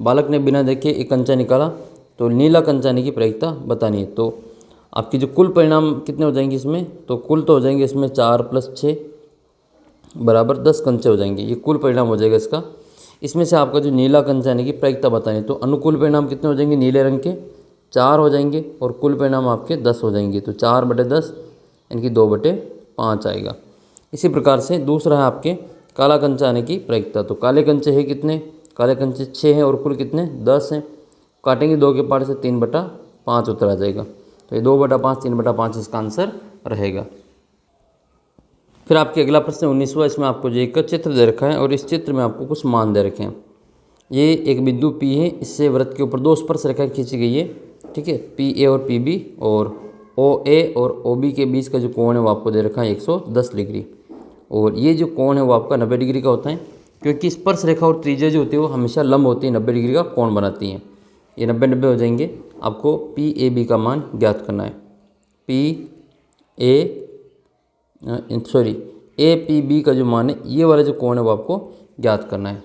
बालक ने बिना देखे एक कंचा निकाला, तो नीला कंचा आने की प्रायिकता बतानी है। तो आपकी जो कुल परिणाम कितने हो जाएंगे इसमें, तो कुल तो हो जाएंगे इसमें 4 + 6 बराबर 10 कंचे हो जाएंगे, ये कुल परिणाम हो जाएगा इसका। इसमें से आपका जो नीला कंचा आने की प्रायिकता बतानी है, तो अनुकूल परिणाम कितने हो जाएंगे नीले रंग के, 4 हो जाएंगे, और कुल परिणाम आपके 10 हो जाएंगे। तो 4/10 यानी कि 2/5 आएगा। इसी प्रकार से दूसरा है आपके काला कंचा आने की प्रायिकता। तो काले कंचे है कितने, काले कंचे 6 हैं और कुल कितने 10 हैं। काटेंगे 2 के पार्ट से 3/5 उत्तर आ जाएगा। तो ये 2/5 3/5 इसका आंसर रहेगा। फिर आपके अगला प्रश्न 19वां, इसमें आपको जो एक चित्र दे रखा है और इस चित्र में आपको कुछ मान दे रखे हैं। ये एक बिंदु P है, इससे वृत्त के ऊपर 2 स्पर्श रेखाएं खींची गई है, ठीक है, PA और PB, और OA और OB के बीच का जो कोण है वो आपको दे रखा है 110 डिग्री। और ये जो कोण है वो आपका 90 डिग्री का होता है, क्योंकि स्पर्श रेखा और त्रिज्या जो होती है वो हमेशा लंब होती है, 90 डिग्री का कोण बनाती हैं। ये 90-90 हो जाएंगे। आपको PAB का मान ज्ञात करना है। APB का जो मान है, ये वाला जो कोण है वो आपको ज्ञात करना है।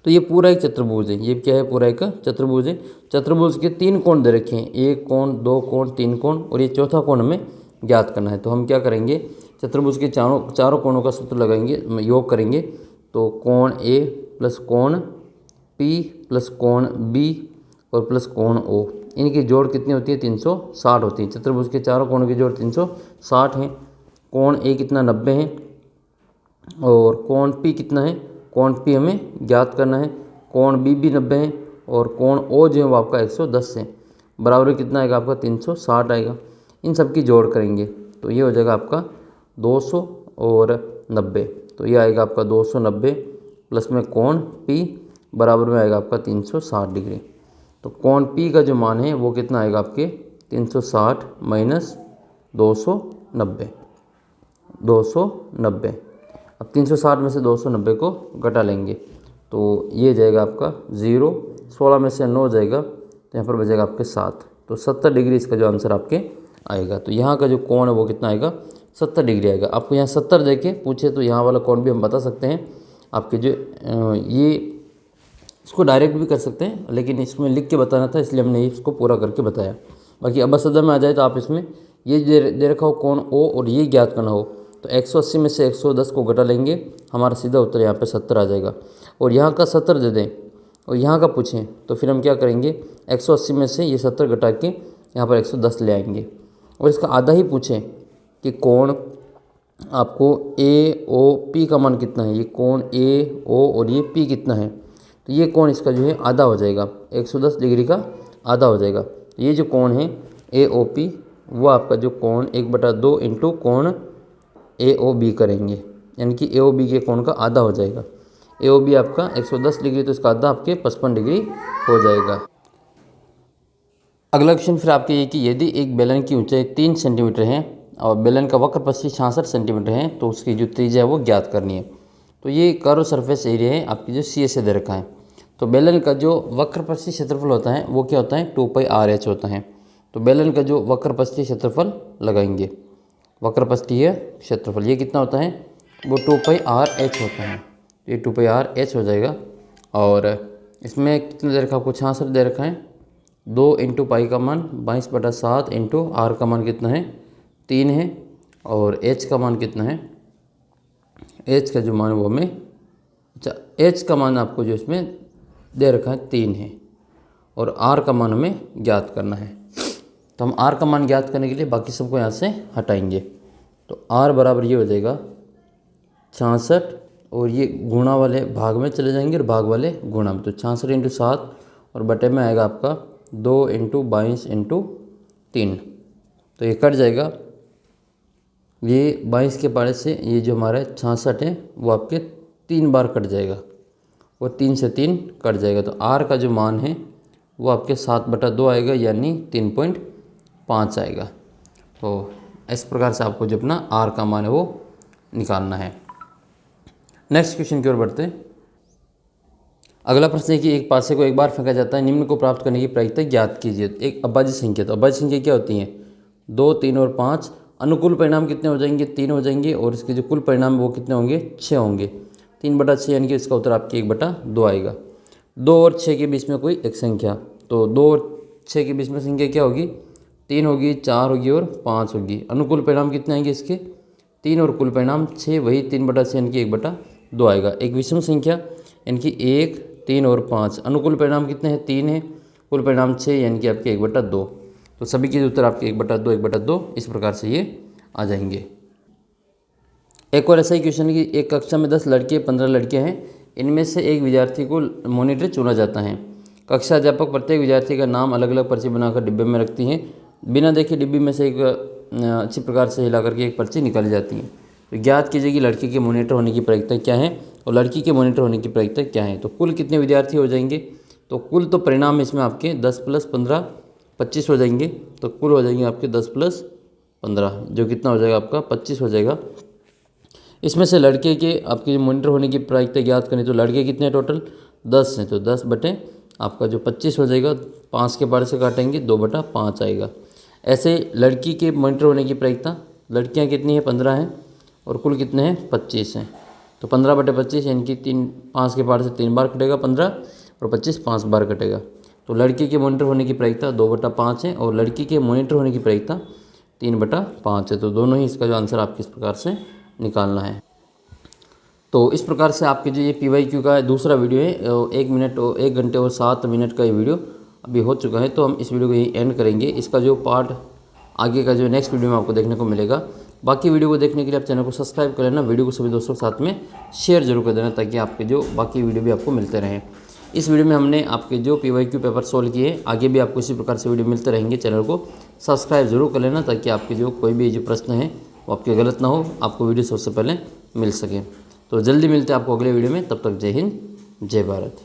तो ये पूरा एक चतुर्भुज है, ये क्या है, पूरा एक चतुर्भुज है। चतुर्भुज के 3 कोण दे रखे हैं, 1 कोण 2 कोण 3 कोण, और ये चौथा कोण हमें ज्ञात करना है। तो हम क्या करेंगे, चतुर्भुज के चारों कोणों का सूत्र लगाएंगे, योग करेंगे। तो कोण A प्लस कोण P प्लस कोण B और प्लस कोण O, इनकी जोड़ कितनी होती है 360 होती है। चतुर्भुज के चारों कोणों की जोड़ 360 है। कोण A कितना 90 है, और कोण P कितना है, कोण P हमें ज्ञात करना है। कोण B भी 90 है, और कोण O जो है वो आपका 110 है। बराबर कितना आएगा आपका 360 आएगा। इन सब की जोड़ करेंगे तो ये हो जाएगा आपका 200 और 90। तो ये आएगा आपका 290 प्लस में कोण P बराबर में आएगा आपका 360 डिग्री। तो कोण P का जो मान है वो कितना आएगा आपके 360 माइनस 290। अब 360 में से 290 को घटा लेंगे तो ये जाएगा आपका 0, 16 में से 9 जाएगा तो यहाँ पर बचेगा आपके 7। तो 70 डिग्री इसका जो आंसर आपके आएगा। तो यहाँ का जो कोण है वो कितना आएगा 70 डिग्री आएगा। आपको यहाँ 70 देके पूछे तो यहाँ वाला कोण भी हम बता सकते हैं। आपके जो ये इसको डायरेक्ट भी कर सकते हैं, लेकिन इसमें लिख के बताना था इसलिए हमने इसको पूरा करके बताया। बाकी अब सदर में आ जाए तो आप इसमें ये दे रखा हो कोण O और ये ज्ञात करना हो तो 180 में से 110 को घटा लेंगे, हमारा सीधा उत्तर यहाँ पे 70 आ जाएगा। और यहाँ का 70 दे दें और यहाँ का पूछें तो फिर हम क्या करेंगे 180 में से ये 70 घटा के यहाँ पर 110 ले आएंगे। और इसका आधा ही पूछें कि कोण आपको AOP का मान कितना है, ये कोण AO और ये P कितना है, तो ये कोण इसका जो है आधा हो जाएगा, 110 डिग्री का आधा हो जाएगा। तो ये जो कोण है AOP वो आपका जो कोण 1/2 इंटू कोण AOB करेंगे, यानी कि AOB के कोण का आधा हो जाएगा। AOB आपका 110 डिग्री तो इसका आधा आपके 55 डिग्री हो जाएगा। अगला क्वेश्चन फिर आपके ये कि यदि एक बेलन की ऊंचाई 3 सेंटीमीटर है और बेलन का वक्रपथी 66 सेंटीमीटर है तो उसकी जो त्रिज्या है वो ज्ञात करनी है। तो ये कर्व सरफेस एरिया है आपकी जो CA से दे रखा है। तो बेलन का जो वक्रपथी क्षेत्रफल होता है वो क्या होता है 2πRh होता है। तो बेलन का जो वक्रपथी क्षेत्रफल लगाएंगे, वक्रपथीय क्षेत्रफल ये कितना होता है वो 2πRh होता है। ये 2πRh हो जाएगा। और इसमें कितना दे रखा है आपको 66 दे रखा है, 2 × पाई का मान 22/7 इंटू R का मान कितना है 3 है, और h का मान कितना है, h का जो मान वो हमें, अच्छा h का मान आपको जो इसमें दे रखा है 3 है, और r का मान हमें ज्ञात करना है। तो हम r का मान ज्ञात करने के लिए बाकी सबको यहाँ से हटाएंगे। तो r बराबर ये हो जाएगा 66, और ये गुणा वाले भाग में चले जाएंगे और भाग वाले गुणा में। तो 66 × 7 और बटे में आएगा आपका 2 × 22 × 3। तो ये कट जाएगा, ये 22 के पारे से ये जो हमारा 66 है वो आपके 3 बार कट जाएगा, और 3 से 3 कट जाएगा। तो r का जो मान है वो आपके 7/2 आएगा, यानी 3.5 आएगा। तो इस प्रकार से आपको जो अपना r का मान है वो निकालना है। नेक्स्ट क्वेश्चन की ओर बढ़ते हैं। अगला प्रश्न है कि एक पासे को एक बार फेंका जाता है, निम्न को प्राप्त करने की प्रायिकता ज्ञात कीजिए। एक अभाज्य संख्या, तो अभाज्य संख्या क्या होती है, 2, 3 और 5। अनुकूल परिणाम कितने हो जाएंगे, 3 हो जाएंगे, और इसके जो कुल परिणाम वो कितने होंगे, 6 होंगे। 3/6 यानी कि इसका उत्तर आपकी 1/2 आएगा। 2 और 6 के बीच में कोई एक संख्या, तो 2 और 6 के बीच में संख्या क्या होगी, 3 होगी, 4 होगी और 5 होगी। अनुकूल परिणाम कितने आएंगे इसके, 3 और कुल परिणाम 6, वही 3/6 यानी कि 1/2 आएगा। एक विषम संख्या यानी कि 1, 3 और 5, अनुकूल परिणाम कितने हैं, 3 है, कुल परिणाम 6 यानी कि आपके 1/2। तो सभी के उत्तर आपके 1/2 1/2 इस प्रकार से ये आ जाएंगे। एक और ऐसा ही क्वेश्चन है कि एक कक्षा में 10 लड़के 15 लड़कियां हैं, इनमें से एक विद्यार्थी को मॉनिटर चुना जाता है। कक्षा अध्यापक प्रत्येक विद्यार्थी का नाम अलग अलग पर्ची बनाकर डिब्बे में रखती हैं। बिना देखे डिब्बे में से एक अच्छी प्रकार से हिला करके एक पर्ची निकाली जाती है। तो ज्ञात कीजिए कि लड़की के मॉनिटर होने की प्रायिकता क्या है और लड़की के मॉनिटर होने की प्रायिकता क्या है। तो कुल कितने विद्यार्थी हो जाएंगे, तो कुल तो परिणाम इसमें आपके 10 + 15 25 हो जाएंगे। तो कुल हो जाएंगे आपके 10 + 15, जो कितना हो जाएगा आपका 25 हो जाएगा। इसमें से लड़के के आपके जो मॉनिटर होने की प्रायिकता ज्ञात करें, तो लड़के कितने टोटल 10 हैं, तो 10 बटे आपका जो 25 हो जाएगा, 5 के बारे से काटेंगे 2/5 आएगा। ऐसे लड़की के मॉनिटर होने की प्रायिकता, लड़कियां कितनी हैं 15 हैं और कुल कितने हैं 25 हैं। तो 15/25 यानी कि 5 के बारे से 3 बार कटेगा 15, और 25 5 बार कटेगा। तो लड़की के मॉनिटर होने की प्रायिकता 2/5 है और लड़की के मॉनिटर होने की प्रायिकता 3/5 है। तो दोनों ही इसका जो आंसर आपको इस प्रकार से निकालना है। तो इस प्रकार से आपके जो ये PYQ का दूसरा वीडियो है, 1 घंटे और 7 मिनट का ये वीडियो अभी हो चुका है। तो हम इस वीडियो को यही एंड करेंगे। इसका जो पार्ट आगे का जो नेक्स्ट वीडियो में आपको देखने को मिलेगा। बाकी वीडियो को देखने के लिए आप चैनल को सब्सक्राइब कर लेना, वीडियो को सभी दोस्तों के साथ में शेयर जरूर कर देना, ताकि आपके जो बाकी वीडियो भी आपको मिलते रहें। इस वीडियो में हमने आपके जो PYQ पेपर सोल्व किए, आगे भी आपको इसी प्रकार से वीडियो मिलते रहेंगे। चैनल को सब्सक्राइब जरूर कर लेना, ताकि आपके जो कोई भी जो प्रश्न है वो आपके गलत ना हो, आपको वीडियो सबसे पहले मिल सके। तो जल्दी मिलते हैं आपको अगले वीडियो में, तब तक जय हिंद जय भारत।